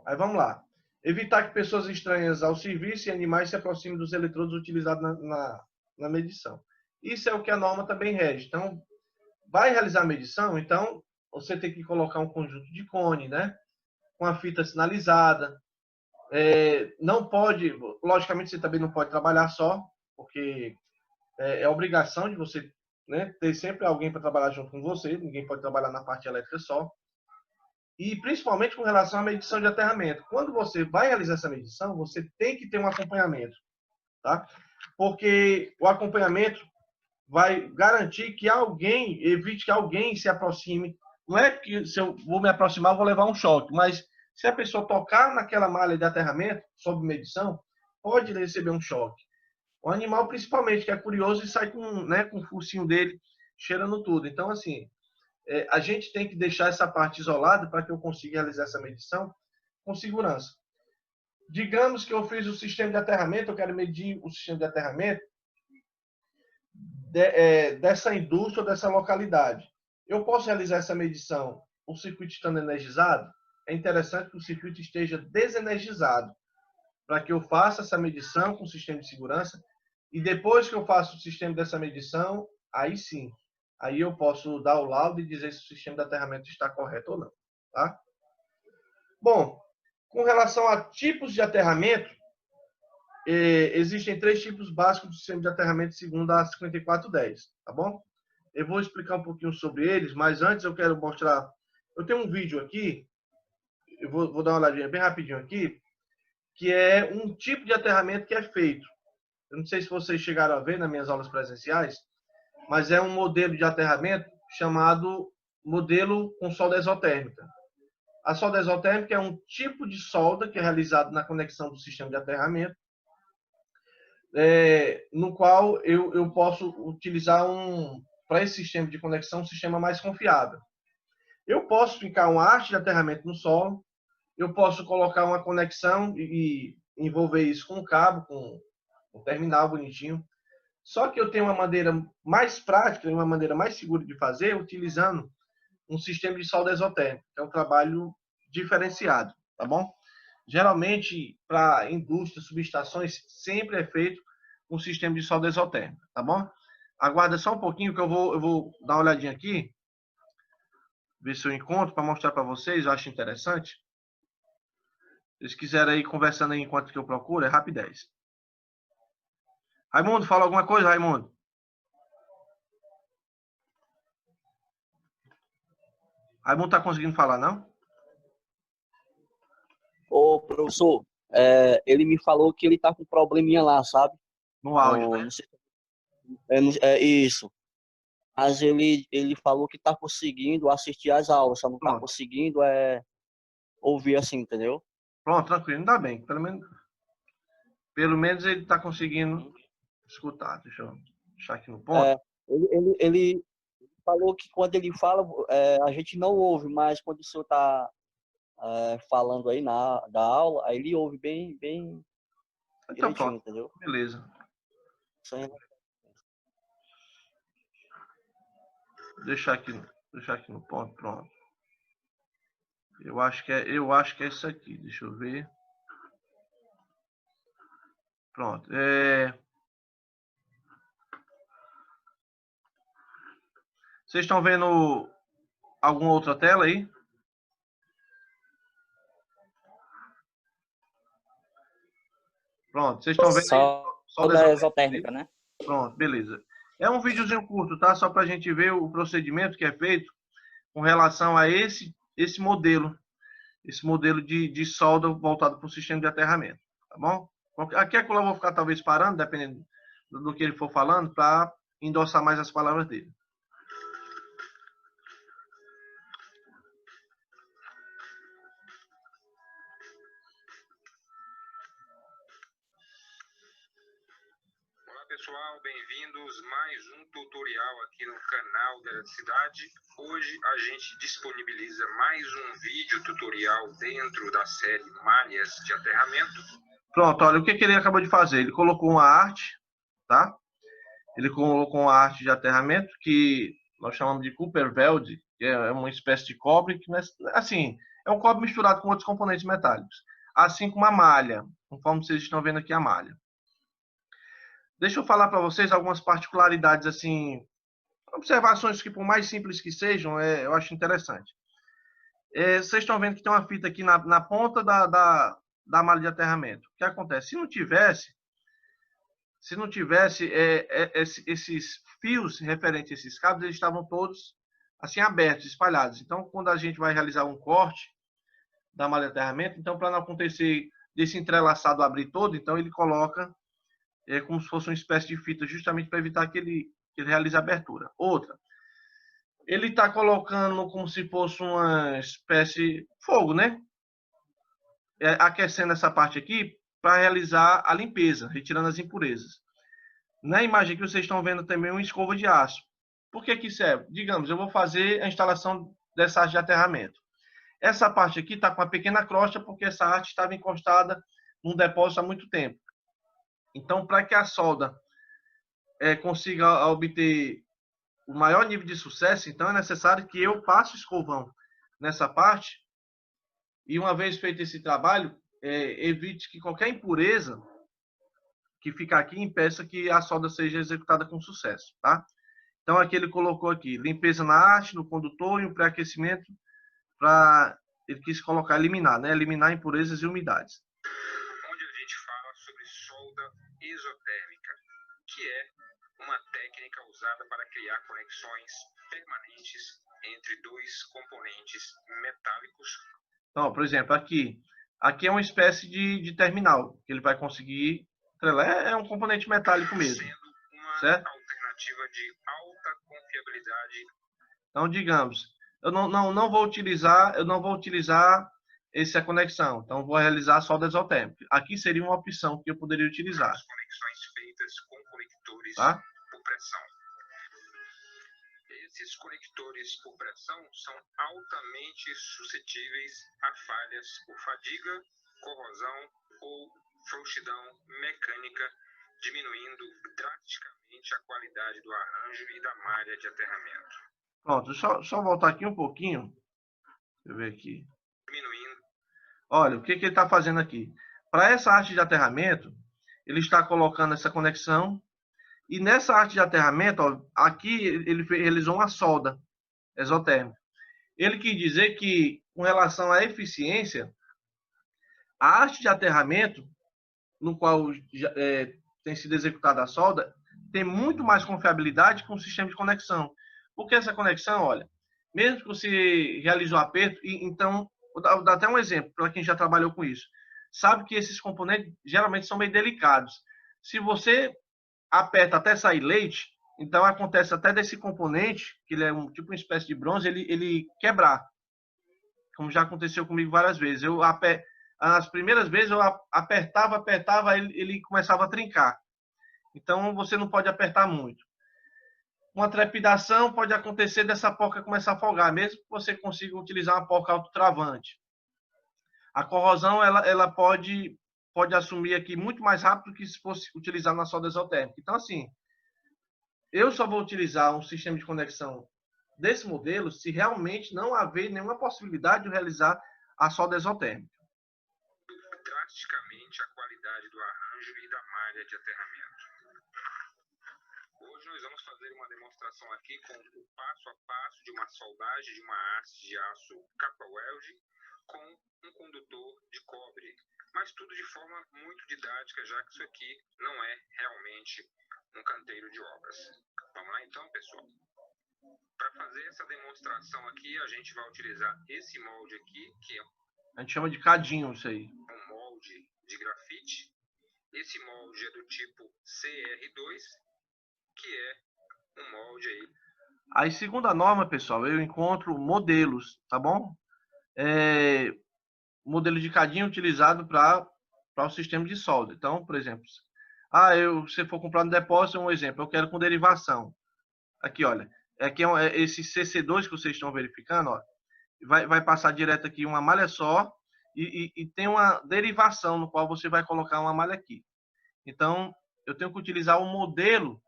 Aí vamos lá. Evitar que pessoas estranhas ao serviço e animais se aproximem dos eletrodos utilizados na medição. Isso é o que a norma também rege. Então, vai realizar a medição, então você tem que colocar um conjunto de cone, né? Com a fita sinalizada. Não pode, logicamente você também não pode trabalhar só, porque é obrigação de você, né, ter sempre alguém para trabalhar junto com você, ninguém pode trabalhar na parte elétrica só. E principalmente com relação à medição de aterramento. Quando você vai realizar essa medição, você tem que ter um acompanhamento, tá? porque o acompanhamento vai garantir que alguém, evite que alguém se aproxime. Não é que se eu vou me aproximar, eu vou levar um choque, mas se a pessoa tocar naquela malha de aterramento, sob medição, pode receber um choque. O animal, principalmente, que é curioso e sai com, né, com o focinho dele cheirando tudo. Então, assim, a gente tem que deixar essa parte isolada para que eu consiga realizar essa medição com segurança. Digamos que eu fiz o sistema de aterramento, eu quero medir o sistema de aterramento dessa indústria ou dessa localidade. Eu posso realizar essa medição, o circuito estando energizado? É interessante que o circuito esteja desenergizado, para que eu faça essa medição com o sistema de segurança, e depois que eu faço o sistema dessa medição, aí sim, aí eu posso dar o laudo e dizer se o sistema de aterramento está correto ou não. Tá? Bom, com relação a tipos de aterramento, existem 3 tipos básicos do sistema de aterramento segundo a 5410, tá bom? Eu vou explicar um pouquinho sobre eles, mas antes eu quero mostrar... Eu tenho um vídeo aqui, eu vou dar uma olhadinha bem rapidinho aqui, que é um tipo de aterramento que é feito. Eu não sei se vocês chegaram a ver nas minhas aulas presenciais, mas é um modelo de aterramento chamado modelo com solda exotérmica. A solda exotérmica é um tipo de solda que é realizado na conexão do sistema de aterramento, no qual eu posso utilizar para esse sistema de conexão, um sistema mais confiável. Eu posso fincar uma haste de aterramento no solo, eu posso colocar uma conexão e envolver isso com um cabo, com um terminal bonitinho. Só que eu tenho uma maneira mais prática e uma maneira mais segura de fazer, utilizando um sistema de solda exotérmica, que é um trabalho diferenciado, tá bom? Geralmente, para indústrias, subestações, sempre é feito um sistema de solda exotérmica, tá bom? Aguarda só um pouquinho que eu vou dar uma olhadinha aqui, ver se eu encontro para mostrar para vocês, eu acho interessante. Se vocês quiserem ir conversando aí enquanto que eu procuro, é rapidez. Raimundo, fala alguma coisa, Raimundo? Raimundo tá conseguindo falar, não? Ô, professor, ele me falou que ele tá com probleminha lá, sabe? No áudio, né? Não sei, é isso. Mas ele falou que tá conseguindo assistir às aulas, só não tá Pronto. conseguindo ouvir assim, entendeu? Pronto, tranquilo, ainda bem. Pelo menos ele tá conseguindo escutar. Deixa eu deixar aqui no ponto. Ele falou que quando ele fala, a gente não ouve, mas quando o senhor tá falando aí da aula, aí ele ouve bem Então, direitinho, pronto. entendeu? Beleza. Sem... Deixar aqui no ponto, pronto. Eu acho que é isso aqui. Deixa eu ver. Pronto. Vocês estão vendo alguma outra tela aí? Pronto, vocês estão vendo aí? Só da exotérmica, né? Pronto, beleza. É um videozinho curto, tá? Só para a gente ver o procedimento que é feito com relação a esse modelo de solda voltado para o sistema de aterramento, tá bom? Aqui é que eu vou ficar talvez parando, dependendo do que ele for falando, para endossar mais as palavras dele. Pessoal, bem-vindos a mais um tutorial aqui no canal da Eletricidade. Hoje a gente disponibiliza mais um vídeo tutorial dentro da série Malhas de Aterramento. Pronto, olha o que ele acabou de fazer. Ele colocou uma arte, tá? Ele colocou uma arte de aterramento que nós chamamos de Cooper-Weld, que é uma espécie de cobre, que assim, é um cobre misturado com outros componentes metálicos. Assim como a malha, conforme vocês estão vendo aqui a malha. Deixa eu falar para vocês algumas particularidades, assim, observações que, por mais simples que sejam, eu acho interessante. Vocês estão vendo que tem uma fita aqui na ponta da malha de aterramento. O que acontece? Se não tivesse esses fios referentes a esses cabos, eles estavam todos assim abertos, espalhados. Então, quando a gente vai realizar um corte da malha de aterramento, então, para não acontecer desse entrelaçado abrir todo, então ele coloca é como se fosse uma espécie de fita, justamente para evitar que ele realize a abertura. Outra, ele está colocando como se fosse uma espécie de fogo, né? Aquecendo essa parte aqui para realizar a limpeza, retirando as impurezas. Na imagem que vocês estão vendo também uma escova de aço. Por que que serve? Digamos, eu vou fazer a instalação dessa arte de aterramento. Essa parte aqui está com uma pequena crosta porque essa arte estava encostada num depósito há muito tempo. Então, para que a solda consiga obter o maior nível de sucesso, então é necessário que eu passe o escovão nessa parte e, uma vez feito esse trabalho, evite que qualquer impureza que fica aqui impeça que a solda seja executada com sucesso, tá? Então, aqui ele colocou aqui, limpeza na haste, no condutor e um pré-aquecimento para, ele quis colocar eliminar, né? Eliminar impurezas e umidades. Onde a gente fala sobre solda isotérmica, que é uma técnica usada para criar conexões permanentes entre dois componentes metálicos. Então, por exemplo, aqui é uma espécie de terminal que ele vai conseguir. É um componente metálico mesmo, sendo uma certo? alternativa de alta confiabilidade. Então, digamos, eu não vou utilizar essa conexão. Então, vou realizar a solda exotérmica. Aqui seria uma opção que eu poderia utilizar. As conexões feitas com conectores Tá? por pressão. Esses conectores por pressão são altamente suscetíveis a falhas por fadiga, corrosão ou frouxidão mecânica, diminuindo drasticamente a qualidade do arranjo e da malha de aterramento. Pronto, só voltar aqui um pouquinho. Deixa eu ver aqui. Diminuindo. Olha, o que ele está fazendo aqui? Para essa arte de aterramento, ele está colocando essa conexão. E nessa arte de aterramento, ó, aqui ele realizou uma solda exotérmica. Ele quis dizer que, com relação à eficiência, a arte de aterramento, no qual tem sido executada a solda, tem muito mais confiabilidade que um sistema de conexão. Porque essa conexão, olha, mesmo que você realize o aperto, então, vou dar até um exemplo para quem já trabalhou com isso. Sabe que esses componentes geralmente são bem delicados. Se você aperta até sair leite, então acontece até desse componente, que ele é tipo uma espécie de bronze, ele quebrar. Como já aconteceu comigo várias vezes. As primeiras vezes eu apertava, ele começava a trincar. Então você não pode apertar muito. Uma trepidação pode acontecer dessa porca começar a folgar, mesmo que você consiga utilizar uma porca autotravante. A corrosão ela pode assumir aqui muito mais rápido que se fosse utilizar na solda exotérmica. Então, assim, eu só vou utilizar um sistema de conexão desse modelo se realmente não haver nenhuma possibilidade de realizar a solda exotérmica. Drasticamente a qualidade do arranjo e da malha de aterramento. Hoje nós vamos fazer uma demonstração aqui com o passo a passo de uma soldagem de uma haste de aço capa weld com um condutor de cobre, mas tudo de forma muito didática, já que isso aqui não é realmente um canteiro de obras. Vamos lá então, pessoal? Para fazer essa demonstração aqui, a gente vai utilizar esse molde aqui, que é a gente chama de cadinho isso aí. Um molde de grafite. Esse molde é do tipo CR2, que é um molde aí. Aí, segundo a norma, pessoal, eu encontro modelos, tá bom? Modelo de cadinho utilizado para o sistema de solda. Então, por exemplo, se for comprar no depósito, um exemplo, eu quero com derivação. Aqui, olha, aqui esse CC2 que vocês estão verificando, ó, vai passar direto aqui uma malha só e tem uma derivação no qual você vai colocar uma malha aqui. Então, eu tenho que utilizar o modelo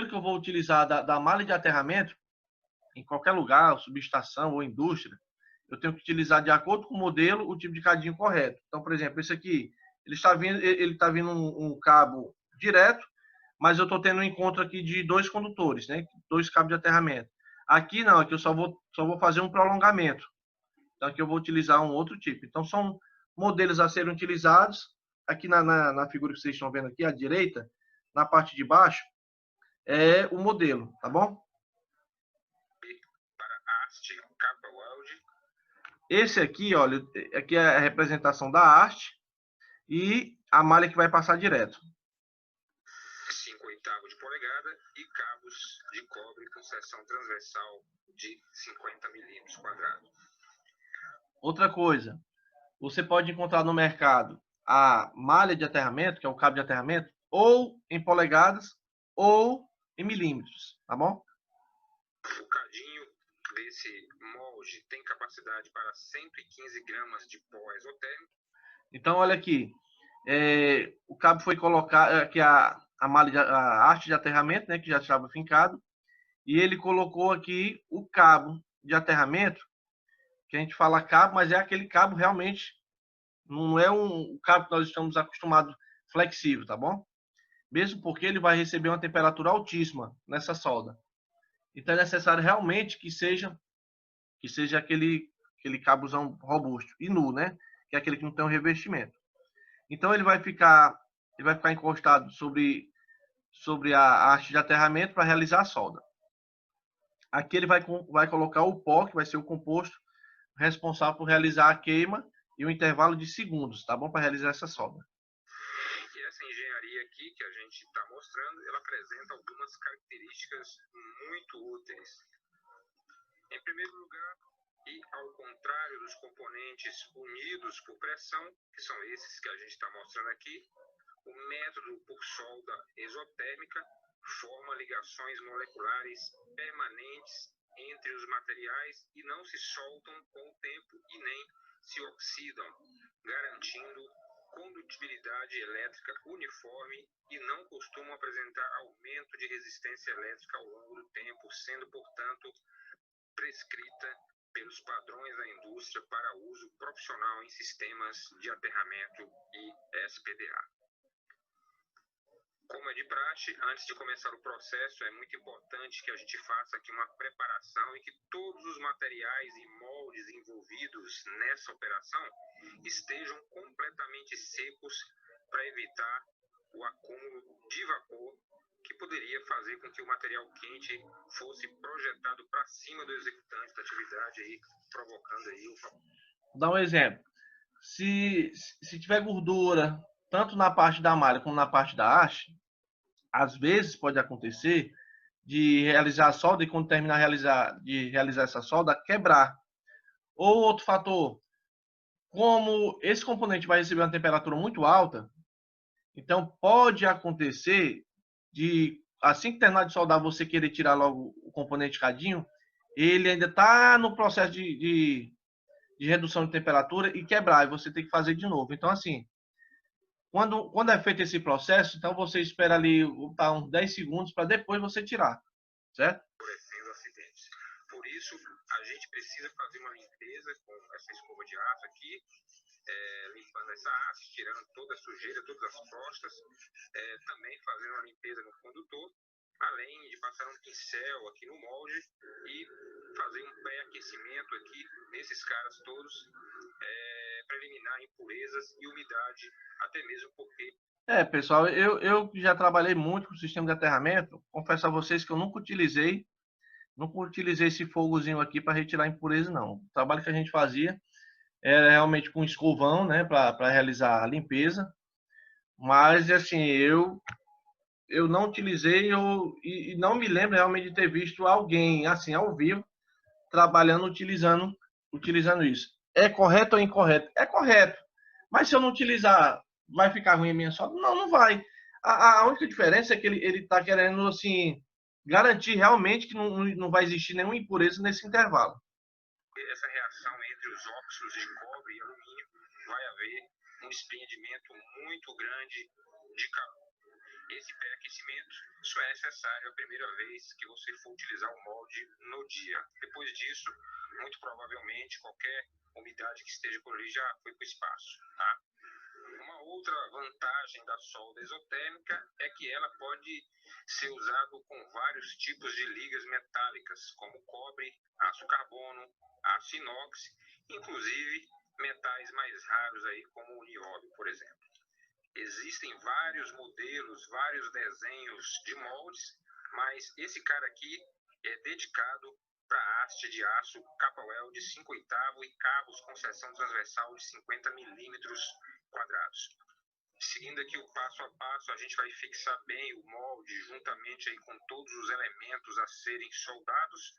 que eu vou utilizar da malha de aterramento em qualquer lugar, subestação ou indústria. Eu tenho que utilizar de acordo com o modelo o tipo de cadinho correto. Então, por exemplo, esse aqui, ele está vindo um cabo direto, mas eu estou tendo um encontro aqui de 2 condutores, né? 2 cabos de aterramento. Aqui não, aqui eu só vou fazer um prolongamento. Então aqui eu vou utilizar um outro tipo. Então são modelos a serem utilizados. Aqui na figura que vocês estão vendo aqui à direita, na parte de baixo, é o modelo, tá bom? Para haste capa weld. Esse aqui, olha, aqui é a representação da haste e a malha que vai passar direto. polegada e cabos de cobre com seção transversal de 50 milímetros quadrados. Outra coisa, você pode encontrar no mercado a malha de aterramento, que é o cabo de aterramento, ou em polegadas ou em milímetros, tá bom? O cadinho desse molde tem capacidade para 115 gramas de pó exotérmico. Então, olha aqui, o cabo foi colocado, aqui a malha, a haste de aterramento, né, que já estava fincado, e ele colocou aqui o cabo de aterramento, que a gente fala cabo, mas é aquele cabo realmente, não é um cabo que nós estamos acostumados flexível, tá bom? Mesmo porque ele vai receber uma temperatura altíssima nessa solda. Então é necessário realmente que seja aquele cabozão robusto e nu, né? Que é aquele que não tem um revestimento. Então ele vai ficar encostado sobre a haste de aterramento para realizar a solda. Aqui ele vai colocar o pó, que vai ser o composto responsável por realizar a queima e um intervalo de segundos, tá bom? Para realizar essa solda. E essa engenharia aqui que a gente está mostrando, ela apresenta algumas características muito úteis. Em primeiro lugar, e ao contrário dos componentes unidos por pressão, que são esses que a gente está mostrando aqui, o método por solda exotérmica forma ligações moleculares permanentes entre os materiais e não se soltam com o tempo e nem se oxidam, garantindo condutibilidade elétrica uniforme e não costumam apresentar aumento de resistência elétrica ao longo do tempo, sendo, portanto, prescrita pelos padrões da indústria para uso profissional em sistemas de aterramento e SPDA. Como é de praxe, antes de começar o processo, é muito importante que a gente faça aqui uma preparação e que todos os materiais e moldes envolvidos nessa operação estejam completamente secos para evitar o acúmulo de vapor que poderia fazer com que o material quente fosse projetado para cima do executante da atividade, aí, provocando aí o vapor. Vou dar um exemplo. Se tiver gordura, tanto na parte da malha como na parte da haste, às vezes pode acontecer de realizar a solda e quando terminar de realizar essa solda, quebrar. Ou outro fator, como esse componente vai receber uma temperatura muito alta, então pode acontecer de, assim que terminar de soldar, você querer tirar logo o componente cadinho, ele ainda está no processo de redução de temperatura e quebrar, e você tem que fazer de novo. Então, assim, quando é feito esse processo, então você espera ali uns 10 segundos para depois você tirar, certo? Acidentes. Por isso, a gente precisa fazer uma limpeza com essa escova de aço aqui, limpando essa haste, tirando toda a sujeira, todas as crostas, também fazendo uma limpeza no condutor, além de passar um pincel aqui no molde e fazer um pré-aquecimento aqui nesses caras todos, para eliminar impurezas e umidade, até mesmo porque... Pessoal, eu já trabalhei muito com o sistema de aterramento, confesso a vocês que eu nunca utilizei esse fogozinho aqui para retirar impureza, não. O trabalho que a gente fazia era realmente com escovão, né, para realizar a limpeza, mas, assim, eu não utilizei e não me lembro realmente de ter visto alguém, assim, ao vivo, trabalhando, utilizando isso. É correto ou incorreto? É correto. Mas se eu não utilizar, vai ficar ruim a minha solda? Não, não vai. A única diferença é que ele está querendo, assim, garantir realmente que não vai existir nenhuma impureza nesse intervalo. Essa reação entre os óxidos de cobre e alumínio vai haver um desprendimento muito grande de calor. Esse pré-aquecimento só é necessário a primeira vez que você for utilizar o molde no dia. Depois disso, muito provavelmente, qualquer umidade que esteja por ali já foi para o espaço, tá? Uma outra vantagem da solda exotérmica é que ela pode ser usada com vários tipos de ligas metálicas, como cobre, aço carbono, aço inox, inclusive metais mais raros aí, como o nióbio, por exemplo. Existem vários modelos, vários desenhos de moldes, mas esse cara aqui é dedicado para haste de aço capa weld de 5/8 e cabos com seção transversal de 50 milímetros quadrados. Seguindo aqui o passo a passo, a gente vai fixar bem o molde juntamente aí com todos os elementos a serem soldados.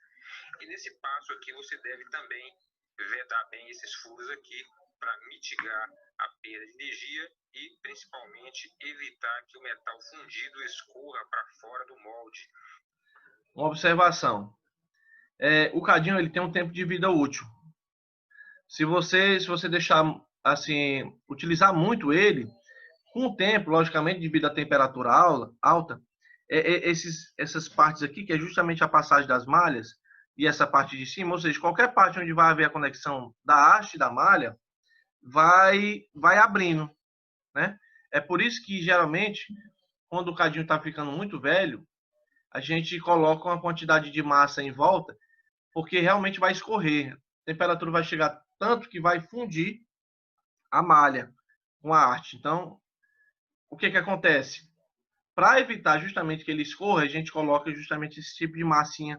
E nesse passo aqui você deve também vedar bem esses furos aqui para mitigar a perda de energia e principalmente evitar que o metal fundido escorra para fora do molde. Uma observação. O cadinho ele tem um tempo de vida útil. Se você deixar assim, utilizar muito ele, com o tempo, logicamente, devido à temperatura alta, essas partes aqui, que é justamente a passagem das malhas, e essa parte de cima, ou seja, qualquer parte onde vai haver a conexão da haste da malha, vai abrindo, né? É por isso que, geralmente, quando o cadinho está ficando muito velho, a gente coloca uma quantidade de massa em volta, porque realmente vai escorrer. A temperatura vai chegar tanto que vai fundir a malha com a haste. Então, o que acontece? Para evitar justamente que ele escorra, a gente coloca justamente esse tipo de massinha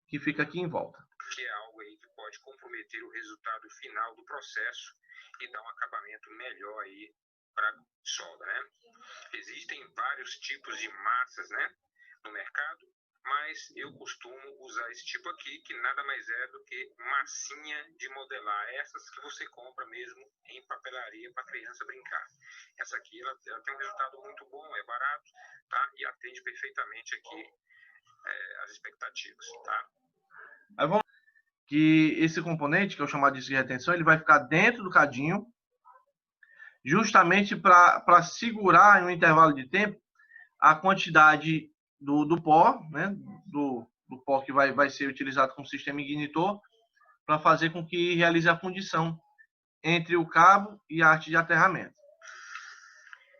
que fica aqui em volta. Que é algo aí que pode comprometer o resultado final do processo e dar um acabamento melhor aí para solda, né? Existem vários tipos de massas, né, no mercado, mas eu costumo usar esse tipo aqui, que nada mais é do que massinha de modelar, essas que você compra mesmo em papelaria para criança brincar. Essa aqui ela tem um resultado muito bom, é barato, tá? E atende perfeitamente aqui as expectativas, tá? Aí vamos que esse componente, que é o chamado de retenção, ele vai ficar dentro do cadinho, justamente para segurar em um intervalo de tempo a quantidade do pó, né, do pó que vai ser utilizado como sistema ignitor, para fazer com que realize a fundição entre o cabo e a arte de aterramento.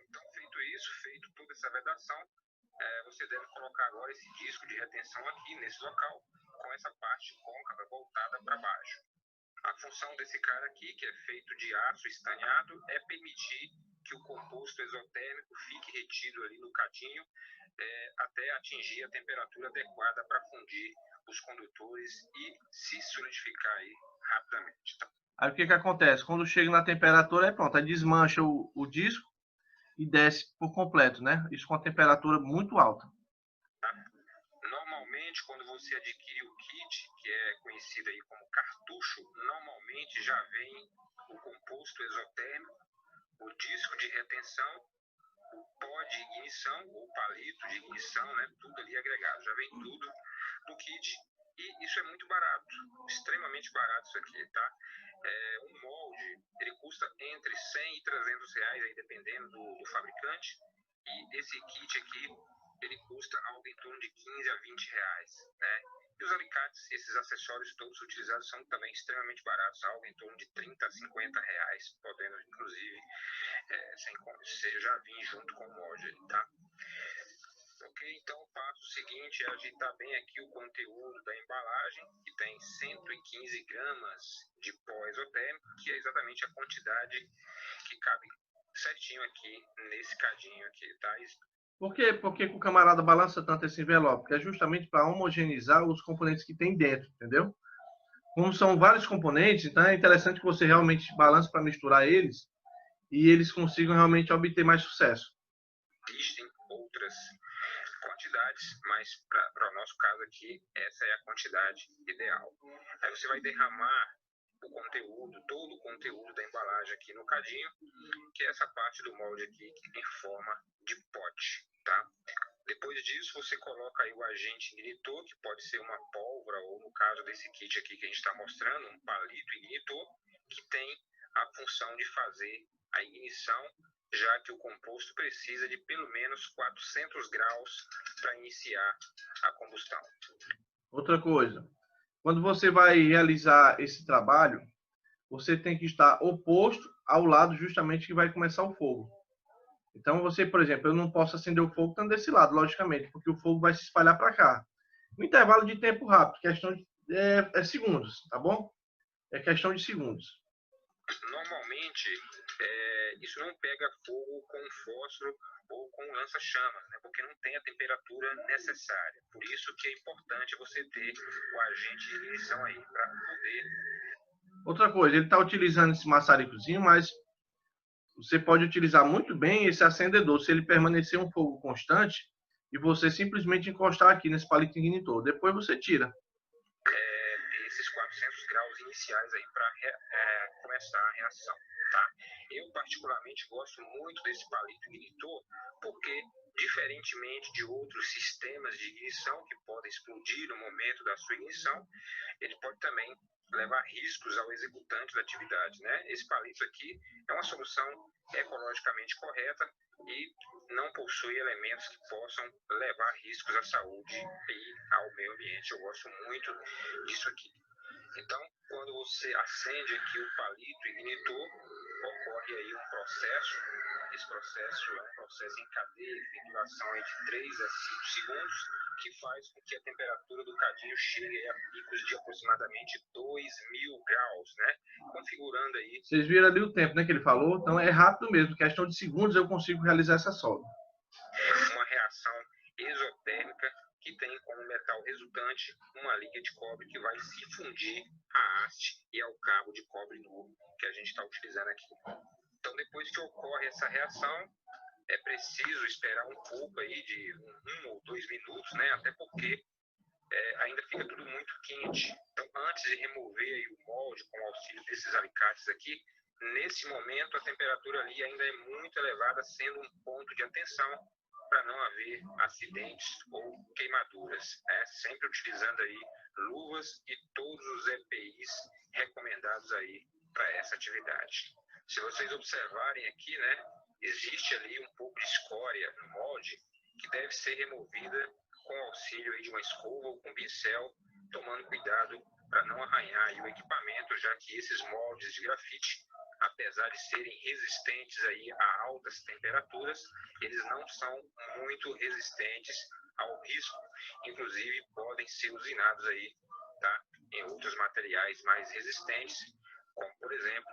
Então, feito isso, feito toda essa vedação, você deve colocar agora esse disco de retenção aqui nesse local, com essa parte côncava voltada para baixo. A função desse cara aqui, que é feito de aço estanhado, é permitir que o composto exotérmico fique retido ali no cadinho até atingir a temperatura adequada para fundir os condutores e se solidificar aí rapidamente. Tá? Aí o que acontece? Quando chega na temperatura, aí pronto, aí desmancha o disco e desce por completo, né? Isso com a temperatura muito alta. Normalmente, quando você adquire o kit, que é conhecido aí como cartucho, normalmente já vem o composto exotérmico, o disco de retenção, o pó de ignição, ou palito de ignição, né? Tudo ali agregado, já vem tudo no kit. E isso é muito barato, extremamente barato isso aqui, tá? Um molde, ele custa entre 100 e 300 reais, aí dependendo do fabricante. E esse kit aqui, ele custa algo em torno de 15 a 20 reais, né? E os alicates, esses acessórios todos utilizados são também extremamente baratos, algo em torno de 30 a 50 reais, podendo inclusive já vir junto com o molde, tá? Ok, então o passo seguinte é agitar bem aqui o conteúdo da embalagem, que tem 115 gramas de pó exotérmico, que é exatamente a quantidade que cabe certinho aqui nesse cadinho aqui, tá? Por que o camarada balança tanto esse envelope? Porque é justamente para homogeneizar os componentes que tem dentro, entendeu? Como são vários componentes, então é interessante que você realmente balance para misturar eles e eles consigam realmente obter mais sucesso. Existem outras quantidades, mas para o nosso caso aqui, essa é a quantidade ideal. Aí você vai derramar o conteúdo, todo o conteúdo da embalagem aqui no cadinho, que é essa parte do molde aqui em forma de pote, tá? Depois disso, você coloca aí o agente ignitor, que pode ser uma pólvora, ou no caso desse kit aqui que a gente está mostrando, um palito ignitor, que tem a função de fazer a ignição, já que o composto precisa de pelo menos 400 graus para iniciar a combustão. Outra coisa, quando você vai realizar esse trabalho, você tem que estar oposto ao lado justamente que vai começar o fogo. Então você, por exemplo, eu não posso acender o fogo estando desse lado, logicamente, porque o fogo vai se espalhar para cá. Um intervalo de tempo rápido, questão de segundos, tá bom? É questão de segundos. Normalmente, isso não pega fogo com fósforo ou com lança-chamas, né? Porque não tem a temperatura necessária. Por isso que é importante você ter o agente de ignição aí, para poder... Outra coisa, ele está utilizando esse maçaricozinho, mas você pode utilizar muito bem esse acendedor se ele permanecer um fogo constante e você simplesmente encostar aqui nesse palito ignitor. Depois você tira. Esses 400 graus iniciais aí para começar a reação, tá? Eu particularmente gosto muito desse palito ignitor porque, diferentemente de outros sistemas de ignição que podem explodir no momento da sua ignição, ele pode também levar riscos ao executante da atividade, né? Esse palito aqui é uma solução ecologicamente correta e não possui elementos que possam levar riscos à saúde e ao meio ambiente. Eu gosto muito disso aqui. Então, quando você acende aqui o palito ignitor, ocorre aí um processo. Esse processo é um processo em cadeia, que tem duração de 3 a 5 segundos, que faz com que a temperatura do cadinho chegue a picos de aproximadamente 2.000 graus, né? Configurando aí. Vocês viram ali o tempo, né, que ele falou? Então é rápido mesmo, questão de segundos eu consigo realizar essa solda. Uma reação exotérmica que tem como metal resultante uma liga de cobre que vai se fundir à haste e ao cabo de cobre novo que a gente está utilizando aqui. Então, depois que ocorre essa reação, é preciso esperar um pouco aí de 1 ou 2 minutos, né? Até porque ainda fica tudo muito quente. Então, antes de remover aí o molde com o auxílio desses alicates aqui, nesse momento a temperatura ali ainda é muito elevada, sendo um ponto de atenção para não haver acidentes ou queimaduras, né? Sempre utilizando aí luvas e todos os EPIs recomendados aí para essa atividade. Se vocês observarem aqui, né, existe ali um pouco de escória no molde que deve ser removida com o auxílio aí de uma escova ou com um pincel, tomando cuidado para não arranhar aí o equipamento, já que esses moldes de grafite, apesar de serem resistentes aí a altas temperaturas, eles não são muito resistentes ao risco. Inclusive, podem ser usinados aí, tá, em outros materiais mais resistentes, como, por exemplo,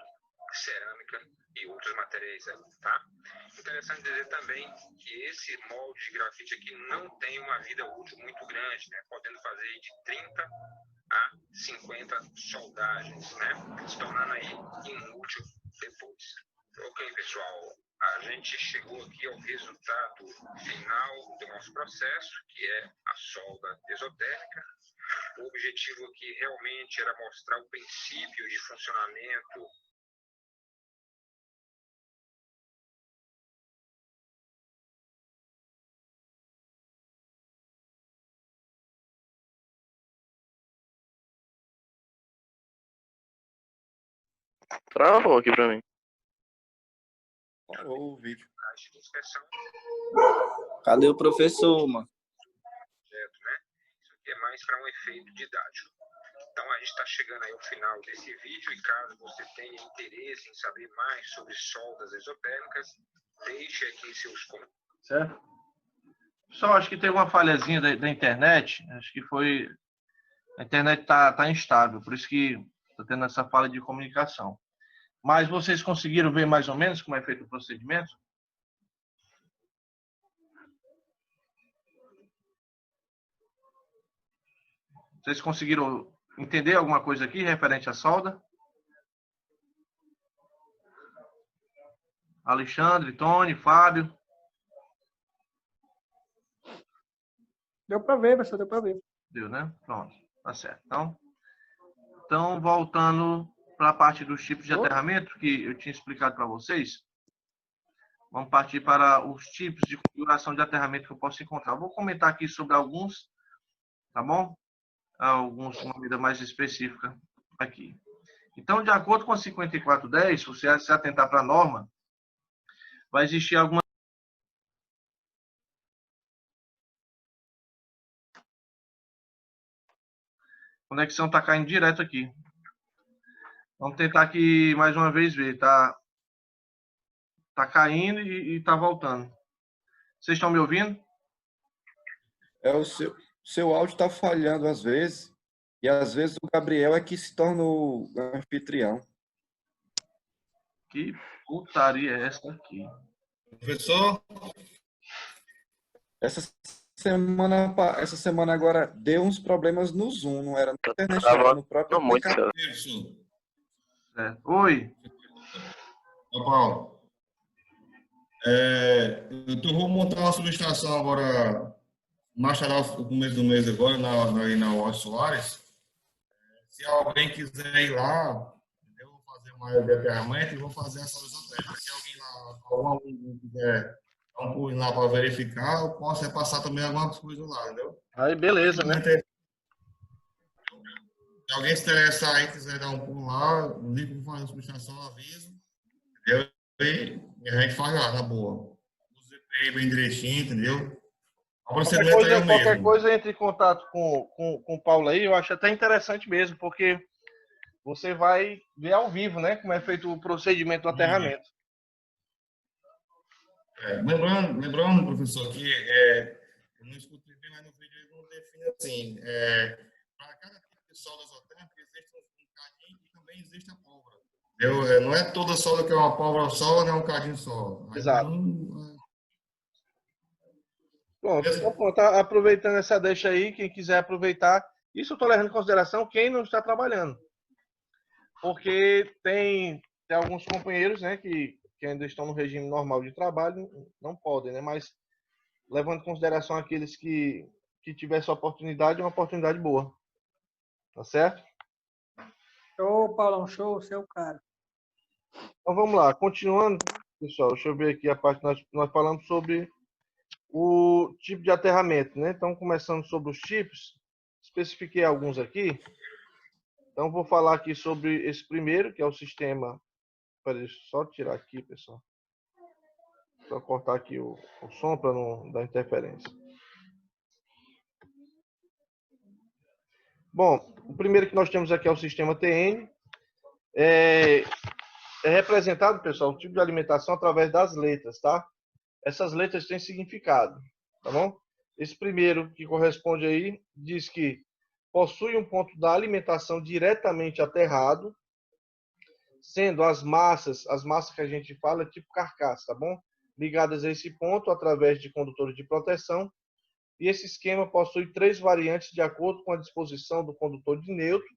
cerâmica e outros materiais, tá? Interessante dizer também que esse molde de grafite aqui não tem uma vida útil muito grande, né? Podendo fazer de 30 a 50 soldagens, né? Se tornando aí inútil depois. Ok, pessoal, a gente chegou aqui ao resultado final do nosso processo, que é a solda exotérmica. O objetivo aqui realmente era mostrar o princípio de funcionamento Travou aqui pra mim. Parou o vídeo. caixa de inspeção. Cadê o professor, mano? Né? Isso aqui é mais para um efeito didático. Então, a gente está chegando aí ao final desse vídeo e caso você tenha interesse em saber mais sobre soldas exotérmicas, deixe aqui seus comentários. Certo? Só acho que tem uma falhazinha da internet. Acho que foi... A internet tá instável, por isso que está tendo essa falha de comunicação. Mas vocês conseguiram ver mais ou menos como é feito o procedimento? Vocês conseguiram entender alguma coisa aqui referente à solda? Alexandre, Tony, Fábio? Deu para ver, professor, deu para ver. Deu, né? Pronto, tá certo. Então voltando para a parte dos tipos de aterramento que eu tinha explicado para vocês, vamos partir para os tipos de configuração de aterramento que eu posso encontrar. Eu vou comentar aqui sobre alguns, tá bom? Alguns de uma maneira mais específica aqui. Então, de acordo com a 5410, se você se atentar para a norma, vai existir alguma... A conexão está caindo direto aqui. Vamos tentar aqui mais uma vez ver. Tá caindo e está voltando. Vocês estão me ouvindo? O seu áudio está falhando às vezes, e às vezes o Gabriel é que se torna o anfitrião. Que putaria é essa aqui? Professor? Essa semana agora deu uns problemas no Zoom, não era na internet, era no próprio aplicativo. Isso. Certo. Oi. Paulo. Eu vou montar uma subestação agora, mais tarde no começo do mês agora, aí na Oeste Soares. Se alguém quiser ir lá, eu vou fazer uma área de aterramento e vou fazer essa isoterra. Se alguém lá, algum aluno quiser dar um pulo lá para verificar, eu posso repassar também algumas coisas lá, entendeu? Aí, beleza, né? Se alguém se interessar e quiser dar um pulo lá, liga para fazer a subestação, aviso. Entendeu? E a gente faz lá, na boa. O ZPI bem direitinho, entendeu? O procedimento é o Qualquer mesmo. coisa, entre em contato com o Paulo aí. Eu acho até interessante mesmo, porque você vai ver ao vivo, né? Como é feito o procedimento do aterramento. Lembrando, professor, que eu não escutei bem, mas no vídeo ele não define assim. Para cada tipo de solda isotérmica existe um cadinho e também existe a pólvora. Não é toda solda que é uma pólvora só, nem um cadinho só. Exato. Pronto, então pronto. Aproveitando essa deixa aí, quem quiser aproveitar, isso eu estou levando em consideração quem não está trabalhando. Porque tem alguns companheiros, né, que ainda estão no regime normal de trabalho, não podem, né? Mas levando em consideração aqueles que tiver essa oportunidade, é uma oportunidade boa. Tá certo? Show, Paulão, show, seu cara. Então vamos lá, continuando, pessoal, deixa eu ver aqui a parte que nós falamos sobre o tipo de aterramento, né? Então, começando sobre os tipos, especifiquei alguns aqui. Então, vou falar aqui sobre esse primeiro, que é o sistema. Peraí, deixa eu só tirar aqui, pessoal. Só cortar aqui o som para não dar interferência. Bom, o primeiro que nós temos aqui é o sistema TN. É representado, pessoal, o tipo de alimentação através das letras, tá? Essas letras têm significado, tá bom? Esse primeiro que corresponde aí diz que possui um ponto da alimentação diretamente aterrado, sendo as massas que a gente fala tipo carcaça, tá bom? Ligadas a esse ponto através de condutores de proteção. E esse esquema possui 3 variantes de acordo com a disposição do condutor de neutro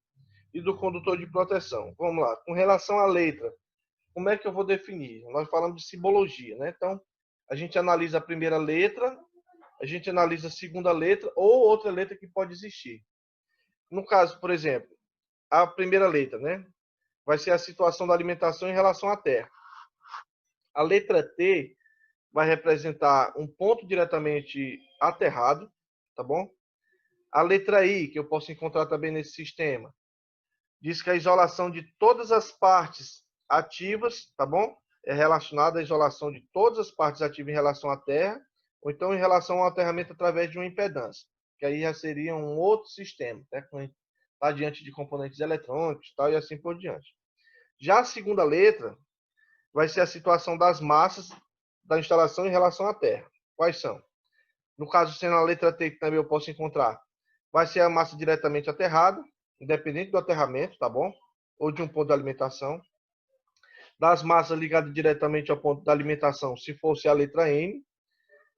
e do condutor de proteção. Vamos lá. Com relação à letra, como é que eu vou definir? Nós falamos de simbologia, né? Então, a gente analisa a primeira letra, a gente analisa a segunda letra ou outra letra que pode existir. No caso, por exemplo, a primeira letra, né? Vai ser a situação da alimentação em relação à terra. A letra T vai representar um ponto diretamente aterrado, tá bom? A letra I, que eu posso encontrar também nesse sistema, diz que a isolação de todas as partes ativas, tá bom? É relacionada à isolação de todas as partes ativas em relação à terra, ou então em relação ao aterramento através de uma impedância, que aí já seria um outro sistema, né? Está diante de componentes eletrônicos, tal, e assim por diante. Já a segunda letra vai ser a situação das massas da instalação em relação à terra. Quais são? No caso, sendo a letra T, que também eu posso encontrar, vai ser a massa diretamente aterrada, independente do aterramento, tá bom? Ou de um ponto de alimentação. Das massas ligadas diretamente ao ponto da alimentação, se fosse a letra N.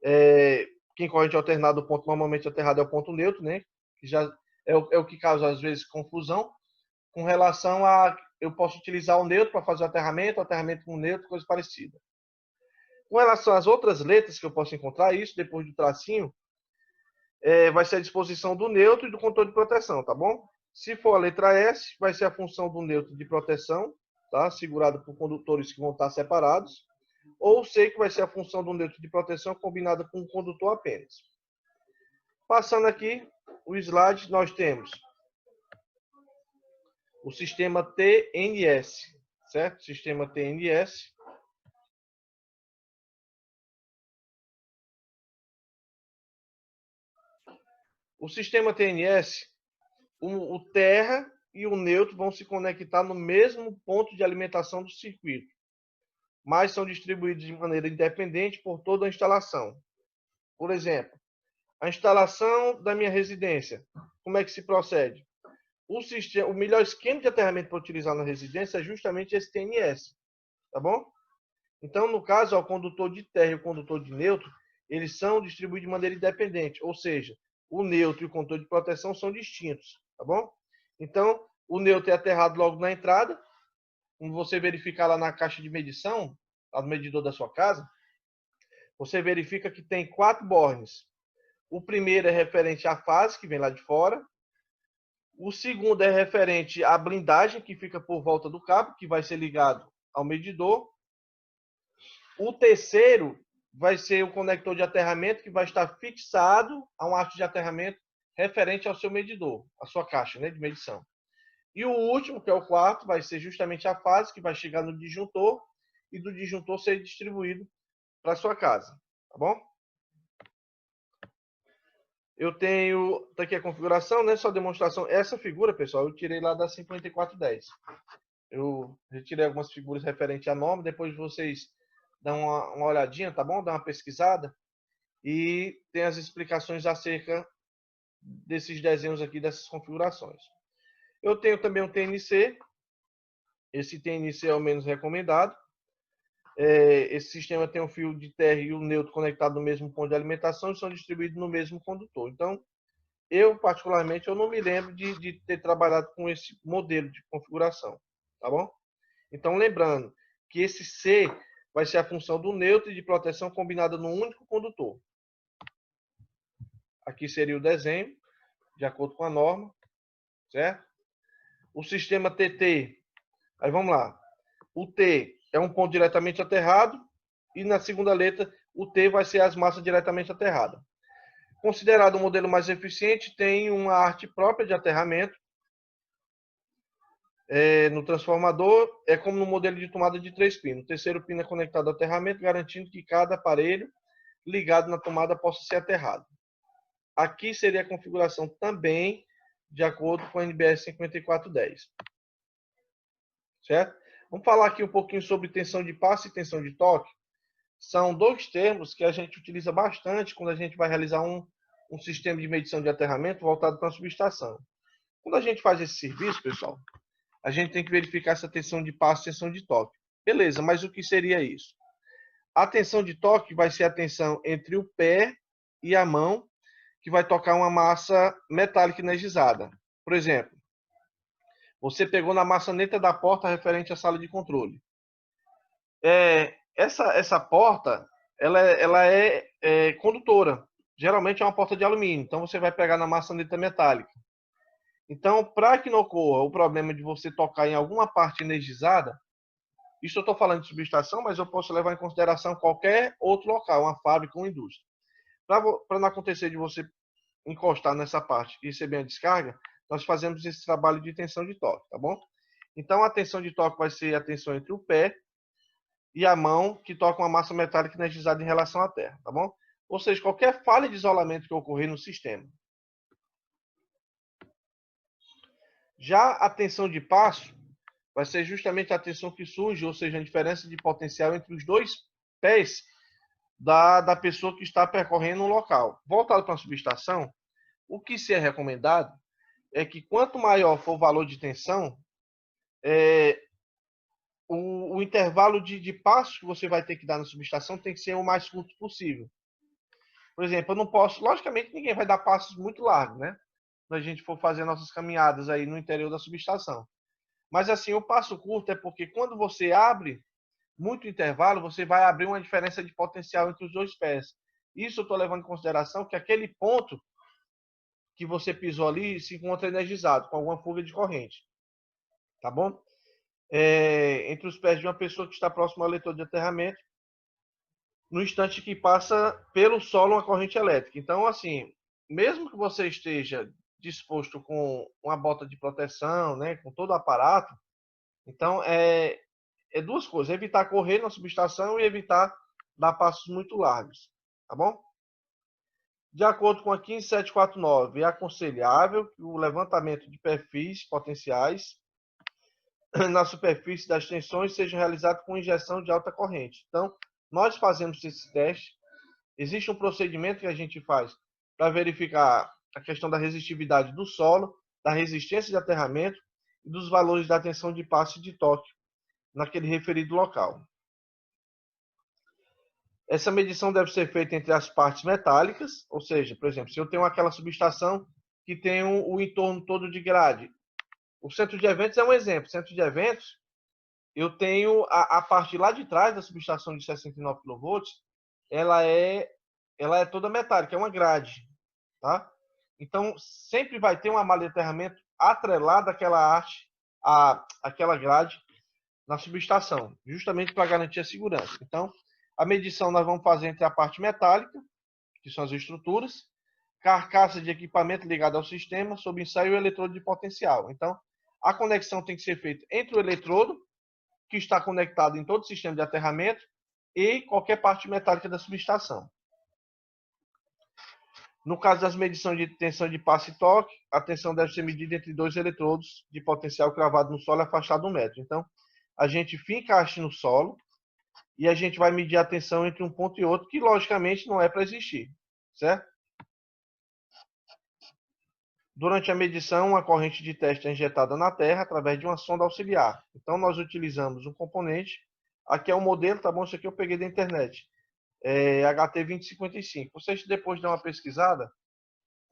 Que em corrente alternada, o ponto normalmente aterrado é o ponto neutro, né? Que já é o que causa, às vezes, confusão. Com relação a... Eu posso utilizar o neutro para fazer o aterramento com neutro, coisa parecida. Com relação às outras letras que eu posso encontrar, isso depois do tracinho, vai ser a disposição do neutro e do controle de proteção, tá bom? Se for a letra S, vai ser a função do neutro de proteção, tá? Segurado por condutores que vão estar separados. Ou C, que vai ser a função do neutro de proteção combinada com o condutor apenas. Passando aqui o slide, nós temos o sistema TNS, certo? Sistema TNS. O sistema TNS, o terra e o neutro vão se conectar no mesmo ponto de alimentação do circuito, mas são distribuídos de maneira independente por toda a instalação. Por exemplo, a instalação da minha residência, como é que se procede? O melhor esquema de aterramento para utilizar na residência é justamente esse TNS, tá bom? Então, no caso, o condutor de terra e o condutor de neutro, eles são distribuídos de maneira independente, ou seja, o neutro e o condutor de proteção são distintos, tá bom? Então, o neutro é aterrado logo na entrada, como você verificar lá na caixa de medição, lá no medidor da sua casa, você verifica que tem 4 bornes. O primeiro é referente à fase, que vem lá de fora. O segundo é referente à blindagem, que fica por volta do cabo, que vai ser ligado ao medidor. O terceiro vai ser o conector de aterramento, que vai estar fixado a um haste de aterramento referente ao seu medidor, a sua caixa, né, de medição. E o último, que é o quarto, vai ser justamente a fase, que vai chegar no disjuntor, e do disjuntor ser distribuído para a sua casa. Tá bom? Eu tenho, tá aqui a configuração, né? Só demonstração. Essa figura, pessoal, eu tirei lá da 5410. Eu retirei algumas figuras referentes a nome, depois vocês dão uma olhadinha, tá bom? Dá uma pesquisada. E tem as explicações acerca desses desenhos aqui, dessas configurações. Eu tenho também um TNC. Esse TNC é o menos recomendado. Esse sistema tem um fio de terra e o neutro conectado no mesmo ponto de alimentação e são distribuídos no mesmo condutor. Então, eu, particularmente, eu não me lembro de ter trabalhado com esse modelo de configuração. Tá bom? Então, lembrando que esse C vai ser a função do neutro e de proteção combinada num único condutor. Aqui seria o desenho, de acordo com a norma, certo? O sistema TT, aí vamos lá. O T é um ponto diretamente aterrado e na segunda letra o T vai ser as massas diretamente aterradas. Considerado o modelo mais eficiente, tem uma arte própria de aterramento. No transformador, é como no modelo de tomada de 3 pinos. O terceiro pino é conectado ao aterramento, garantindo que cada aparelho ligado na tomada possa ser aterrado. Aqui seria a configuração também de acordo com a NBS 5410. Certo? Vamos falar aqui um pouquinho sobre tensão de passe e tensão de toque. São 2 termos que a gente utiliza bastante quando a gente vai realizar um sistema de medição de aterramento voltado para a subestação. Quando a gente faz esse serviço, pessoal, a gente tem que verificar essa tensão de passe e tensão de toque. Beleza, mas o que seria isso? A tensão de toque vai ser a tensão entre o pé e a mão, que vai tocar uma massa metálica energizada. Por exemplo, você pegou na maçaneta da porta referente à sala de controle. Essa porta, ela é condutora. Geralmente é uma porta de alumínio. Então, você vai pegar na maçaneta metálica. Então, para que não ocorra o problema de você tocar em alguma parte energizada, isso eu estou falando de subestação, mas eu posso levar em consideração qualquer outro local, uma fábrica ou indústria. Para não acontecer de você encostar nessa parte e receber a descarga, nós fazemos esse trabalho de tensão de toque, tá bom? Então, a tensão de toque vai ser a tensão entre o pé e a mão, que toca uma massa metálica energizada em relação à terra, tá bom? Ou seja, qualquer falha de isolamento que ocorrer no sistema. Já a tensão de passo vai ser justamente a tensão que surge, ou seja, a diferença de potencial entre os 2 pés da pessoa que está percorrendo um local. Voltado para a subestação, o que se é recomendado é que quanto maior for o valor de tensão, o intervalo de passos que você vai ter que dar na subestação tem que ser o mais curto possível. Por exemplo, eu não posso... Logicamente, ninguém vai dar passos muito largos, né? Quando a gente for fazer nossas caminhadas aí no interior da subestação. Mas, assim, o passo curto é porque quando você abre muito intervalo, você vai abrir uma diferença de potencial entre os 2 pés. Isso eu estou levando em consideração que aquele ponto que você pisou ali se encontra energizado, com alguma fuga de corrente. Tá bom? Entre os pés de uma pessoa que está próximo ao leitor de aterramento, no instante que passa pelo solo uma corrente elétrica. Então, assim, mesmo que você esteja disposto com uma bota de proteção, né, com todo o aparato, então é 2 coisas: evitar correr na subestação e evitar dar passos muito largos, tá bom? De acordo com a 15749, é aconselhável que o levantamento de perfis potenciais na superfície das tensões seja realizado com injeção de alta corrente. Então, nós fazemos esse teste. Existe um procedimento que a gente faz para verificar a questão da resistividade do solo, da resistência de aterramento e dos valores da tensão de passe e de toque naquele referido local. Essa medição deve ser feita entre as partes metálicas, ou seja, por exemplo, se eu tenho aquela subestação que tem o entorno todo de grade. O centro de eventos é um exemplo. Centro de eventos, eu tenho a parte lá de trás da subestação de 69 kV, ela é toda metálica, é uma grade, tá? Então, sempre vai ter uma malha de aterramento atrelada àquela haste, àquela grade na subestação, justamente para garantir a segurança. Então, a medição nós vamos fazer entre a parte metálica, que são as estruturas, carcaça de equipamento ligada ao sistema, sob ensaio e o eletrodo de potencial. Então, a conexão tem que ser feita entre o eletrodo, que está conectado em todo o sistema de aterramento, e qualquer parte metálica da subestação. No caso das medições de tensão de passe e toque, a tensão deve ser medida entre dois eletrodos de potencial cravado no solo e afastado 1 metro. Então, a gente finca a haste no solo e a gente vai medir a tensão entre um ponto e outro, que logicamente não é para existir, certo? Durante a medição, uma corrente de teste é injetada na terra através de uma sonda auxiliar. Então, nós utilizamos um componente. Aqui é o modelo, tá bom? Isso aqui eu peguei da internet. HT2055. Vocês depois dão uma pesquisada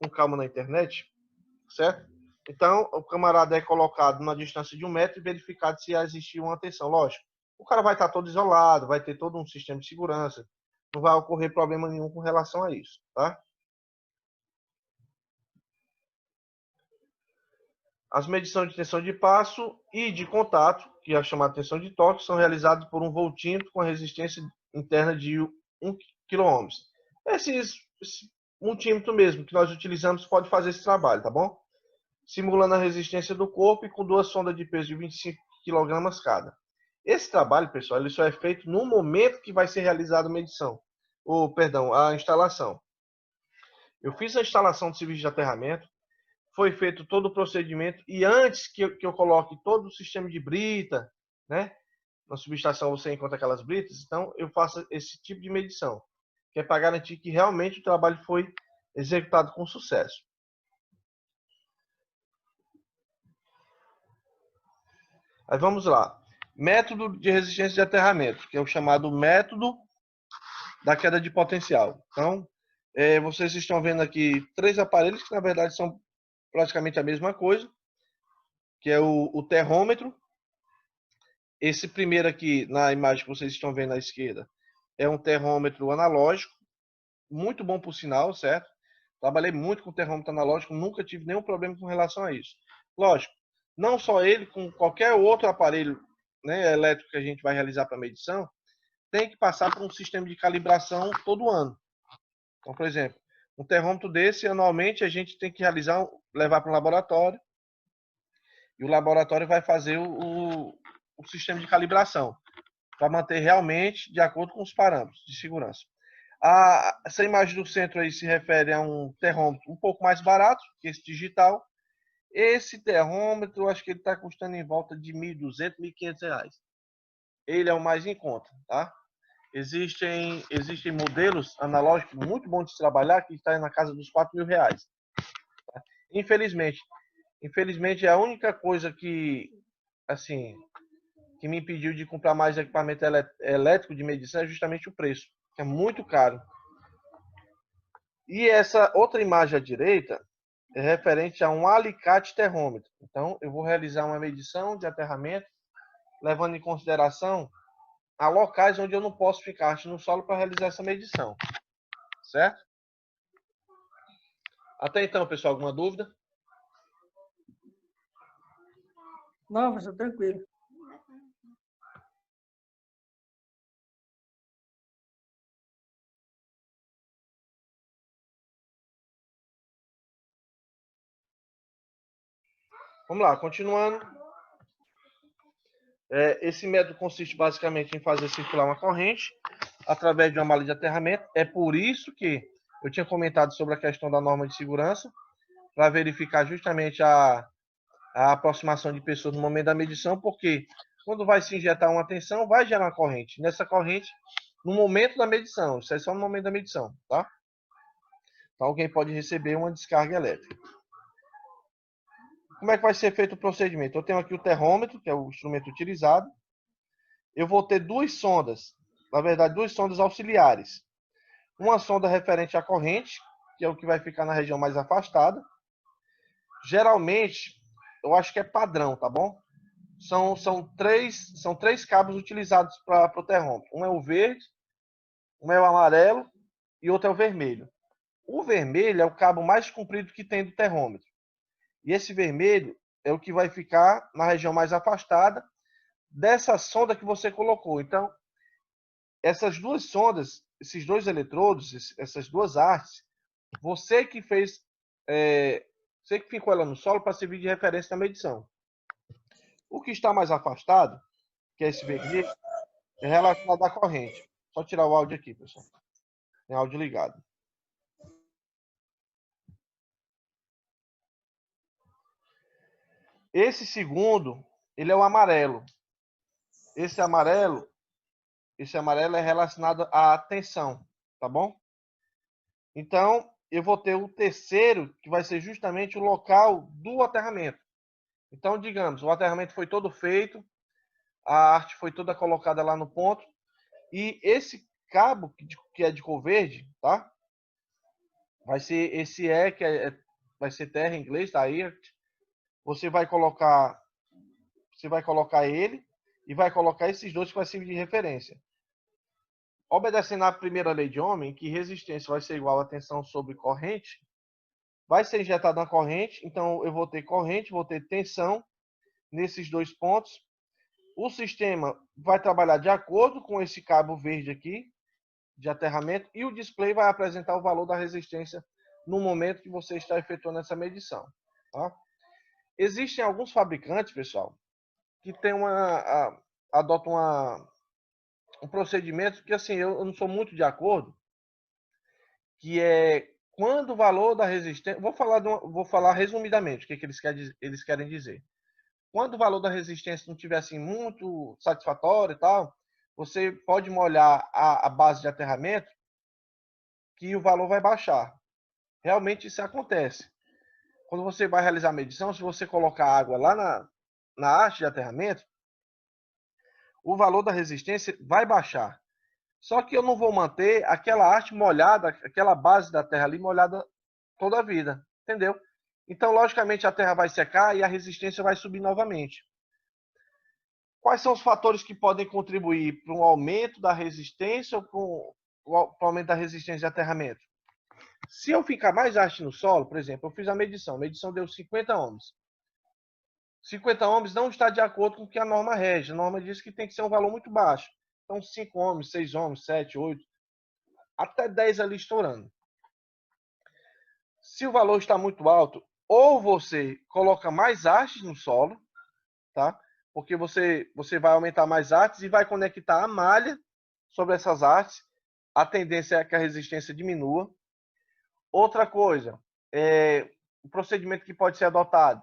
com calma na internet, certo? Então, o camarada é colocado na distância de 1 metro e verificado se existir uma tensão. Lógico, o cara vai estar todo isolado, vai ter todo um sistema de segurança. Não vai ocorrer problema nenhum com relação a isso, tá? As medições de tensão de passo e de contato, que é a chamada tensão de toque, são realizadas por um voltímetro com resistência interna de 1 kΩ. Esse multímetro mesmo que nós utilizamos pode fazer esse trabalho, tá bom? Simulando a resistência do corpo e com 2 sondas de peso de 25 kg cada. Esse trabalho, pessoal, ele só é feito no momento que vai ser realizada a medição, a instalação. Eu fiz a instalação do serviço de aterramento, foi feito todo o procedimento e antes que eu coloque todo o sistema de brita, né? Na subestação você encontra aquelas britas, então eu faço esse tipo de medição, que é para garantir que realmente o trabalho foi executado com sucesso. Aí vamos lá. Método de resistência de aterramento, que é o chamado método da queda de potencial. Então, vocês estão vendo aqui 3 aparelhos que na verdade são praticamente a mesma coisa, que é o terrômetro. Esse primeiro aqui, na imagem que vocês estão vendo à esquerda, é um terrômetro analógico, muito bom por sinal, certo? Trabalhei muito com terrômetro analógico, nunca tive nenhum problema com relação a isso. Lógico, não só ele, com qualquer outro aparelho, né, elétrico que a gente vai realizar para medição, tem que passar por um sistema de calibração todo ano. Então, por exemplo, um terrômetro desse, anualmente, a gente tem que levar para um laboratório, e o laboratório vai fazer o sistema de calibração, para manter realmente de acordo com os parâmetros de segurança. Essa imagem do centro aí se refere a um terrômetro um pouco mais barato que esse digital. Esse terrômetro, acho que ele está custando em volta de R$ 1.200, R$ 1.500. Ele é o mais em conta, tá? Existem modelos analógicos muito bons de se trabalhar que está na casa dos R$ 4.000. Tá? Infelizmente, é a única coisa que, assim, que me impediu de comprar mais equipamento elétrico de medição é justamente o preço, que é muito caro. E essa outra imagem à direita é referente a um alicate terrômetro. Então, eu vou realizar uma medição de aterramento, levando em consideração a locais onde eu não posso ficar no solo para realizar essa medição. Certo? Até então, pessoal, alguma dúvida? Não, professor, tranquilo. Vamos lá, continuando. Esse método consiste basicamente em fazer circular uma corrente através de uma malha de aterramento. É por isso que eu tinha comentado sobre a questão da norma de segurança, para verificar justamente a aproximação de pessoas no momento da medição, porque quando vai se injetar uma tensão, vai gerar uma corrente. Nessa corrente, no momento da medição, isso é só no momento da medição, tá? Então, alguém pode receber uma descarga elétrica. Como é que vai ser feito o procedimento? Eu tenho aqui o terrômetro, que é o instrumento utilizado. Eu vou ter 2 sondas, na verdade, 2 sondas auxiliares. Uma sonda referente à corrente, que é o que vai ficar na região mais afastada. Geralmente, eu acho que é padrão, tá bom? São três cabos utilizados para o terrômetro. Um é o verde, Um é o amarelo e outro é o vermelho. O vermelho é o cabo mais comprido que tem do terrômetro. E esse vermelho é o que vai ficar na região mais afastada dessa sonda que você colocou. Então, essas duas sondas, esses dois eletrodos, essas duas hastes, você que fez, você que ficou ela no solo para servir de referência na medição. O que está mais afastado, que é esse vermelho, é relacionado à corrente. Só tirar o áudio aqui, pessoal. Tem áudio ligado. Esse segundo, ele é o amarelo. Esse amarelo é relacionado à tensão, tá bom? Então, eu vou ter o terceiro, que vai ser justamente o local do aterramento. Então, digamos, o aterramento foi todo feito, a arte foi toda colocada lá no ponto, e esse cabo, que é de cor verde, tá? Vai ser esse vai ser terra em inglês, tá aí. Você vai colocar ele e vai colocar esses dois que vai servir de referência. Obedecendo à primeira lei de Ohm, que resistência vai ser igual a tensão sobre corrente, vai ser injetada uma corrente, então eu vou ter corrente, vou ter tensão nesses dois pontos. O sistema vai trabalhar de acordo com esse cabo verde aqui, de aterramento, e o display vai apresentar o valor da resistência no momento que você está efetuando essa medição. Tá? Existem alguns fabricantes, pessoal, que adotam um procedimento que, assim, eu não sou muito de acordo, que é quando o valor da resistência... Vou falar resumidamente o que eles querem dizer. Quando o valor da resistência não estiver assim, muito satisfatório e tal, você pode molhar a base de aterramento que o valor vai baixar. Realmente isso acontece. Quando você vai realizar a medição, se você colocar água lá na haste de aterramento, o valor da resistência vai baixar. Só que eu não vou manter aquela haste molhada, aquela base da terra ali molhada toda a vida, entendeu? Então, logicamente, a terra vai secar e a resistência vai subir novamente. Quais são os fatores que podem contribuir para um aumento da resistência ou para o aumento da resistência de aterramento? Se eu ficar mais haste no solo, por exemplo, eu fiz a medição deu 50 ohms. 50 ohms não está de acordo com o que a norma rege. A norma diz que tem que ser um valor muito baixo. Então, 5 ohms, 6 ohms, 7, 8, até 10 ali estourando. Se o valor está muito alto, ou você coloca mais hastes no solo, tá? Porque você vai aumentar mais hastes e vai conectar a malha sobre essas hastes. A tendência é que a resistência diminua. Outra coisa, o procedimento que pode ser adotado.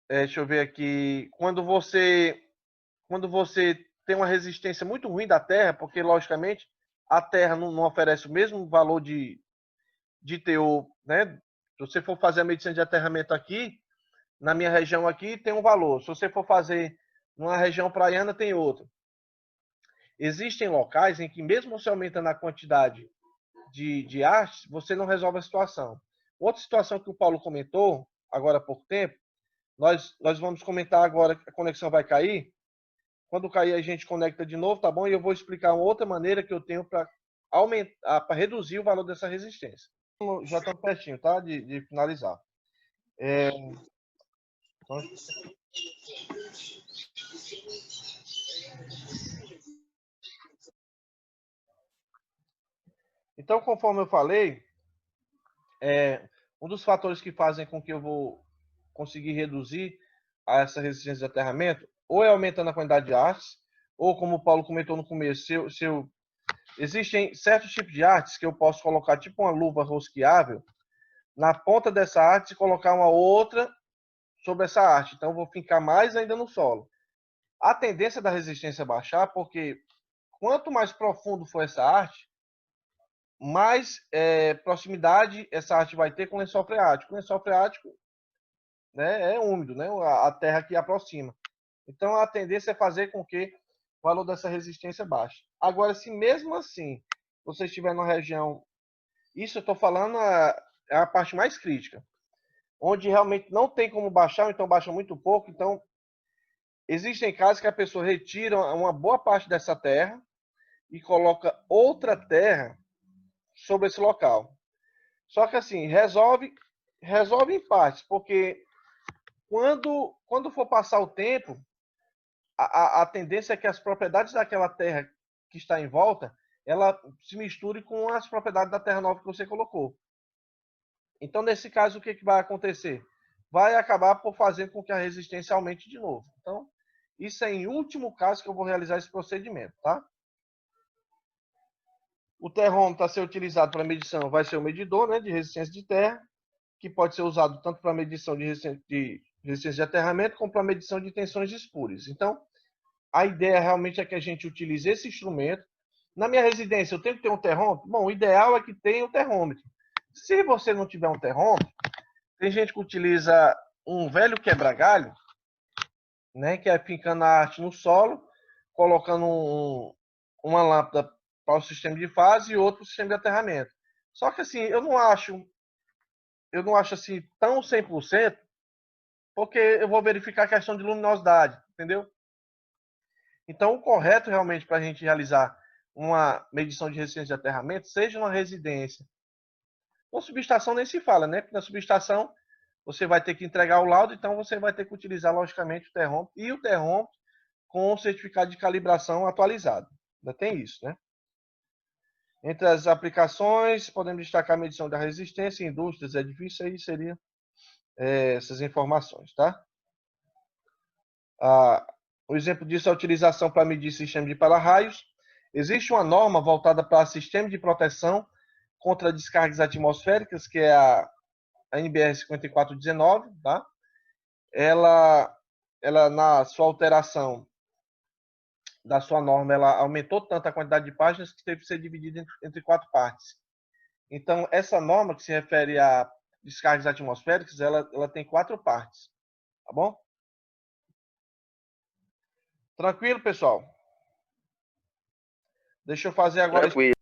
Deixa eu ver aqui. Quando você tem uma resistência muito ruim da terra, porque, logicamente, a terra não oferece o mesmo valor de teor, né? Se você for fazer a medição de aterramento aqui, na minha região aqui, tem um valor. Se você for fazer numa região praiana, tem outro. Existem locais em que, mesmo você aumentando a quantidade de hastes, você não resolve a situação. Outra situação que o Paulo comentou, agora há pouco tempo, nós vamos comentar agora que a conexão vai cair. Quando cair, a gente conecta de novo, tá bom? E eu vou explicar uma outra maneira que eu tenho para aumentar, para reduzir o valor dessa resistência. Já estamos pertinho, tá? De finalizar. Então, conforme eu falei, um dos fatores que fazem com que eu vou conseguir reduzir essa resistência de aterramento, ou é aumentando a quantidade de hastes, ou como o Paulo comentou no começo, existem certos tipos de hastes que eu posso colocar tipo uma luva rosqueável na ponta dessa haste e colocar uma outra sobre essa haste. Então, eu vou fincar mais ainda no solo. A tendência da resistência baixar, porque quanto mais profundo for essa haste, mais proximidade essa haste vai ter com o lençol freático. O lençol freático, né, é úmido, né, a terra que aproxima. Então, a tendência é fazer com que o valor dessa resistência baixe. Agora, se mesmo assim você estiver numa região, isso eu estou falando é a parte mais crítica, onde realmente não tem como baixar, então baixa muito pouco. Então, existem casos que a pessoa retira uma boa parte dessa terra e coloca outra terra sobre esse local. Só que assim, resolve em partes, porque quando for passar o tempo, a tendência é que as propriedades daquela terra que está em volta, ela se misture com as propriedades da terra nova que você colocou. Então, nesse caso, o que vai acontecer? Vai acabar por fazer com que a resistência aumente de novo. Então, isso é em último caso que eu vou realizar esse procedimento, tá? O terrômetro a ser utilizado para medição vai ser o medidor, né, de resistência de terra, que pode ser usado tanto para medição de resistência de aterramento como para medição de tensões espúrias. Então, a ideia realmente é que a gente utilize esse instrumento. Na minha residência, eu tenho que ter um terrômetro? Bom, o ideal é que tenha um terrômetro. Se você não tiver um terrômetro, tem gente que utiliza um velho quebra-galho, né, que é fincando a arte no solo, colocando uma lâmpada para o sistema de fase e outro para o sistema de aterramento. Só que assim, eu não acho assim tão 100%, porque eu vou verificar a questão de luminosidade, entendeu? Então, o correto realmente para a gente realizar uma medição de resistência de aterramento, seja uma residência. Com subestação nem se fala, né? Porque na subestação você vai ter que entregar o laudo, então você vai ter que utilizar, logicamente, o terrômetro e o terrômetro com o certificado de calibração atualizado. Ainda tem isso, né? Entre as aplicações, podemos destacar a medição da resistência em indústrias, edifícios, aí seria essas informações, tá? O exemplo disso é a utilização para medir sistema de para-raios. Existe uma norma voltada para sistema de proteção contra descargas atmosféricas, que é a NBR 5419, tá? Ela na sua alteração da sua norma, ela aumentou tanto a quantidade de páginas que teve que ser dividida entre 4 partes. Então, essa norma que se refere a descargas atmosféricas, ela tem 4 partes, tá bom? Tranquilo, pessoal? Deixa eu fazer agora... Tranquilo.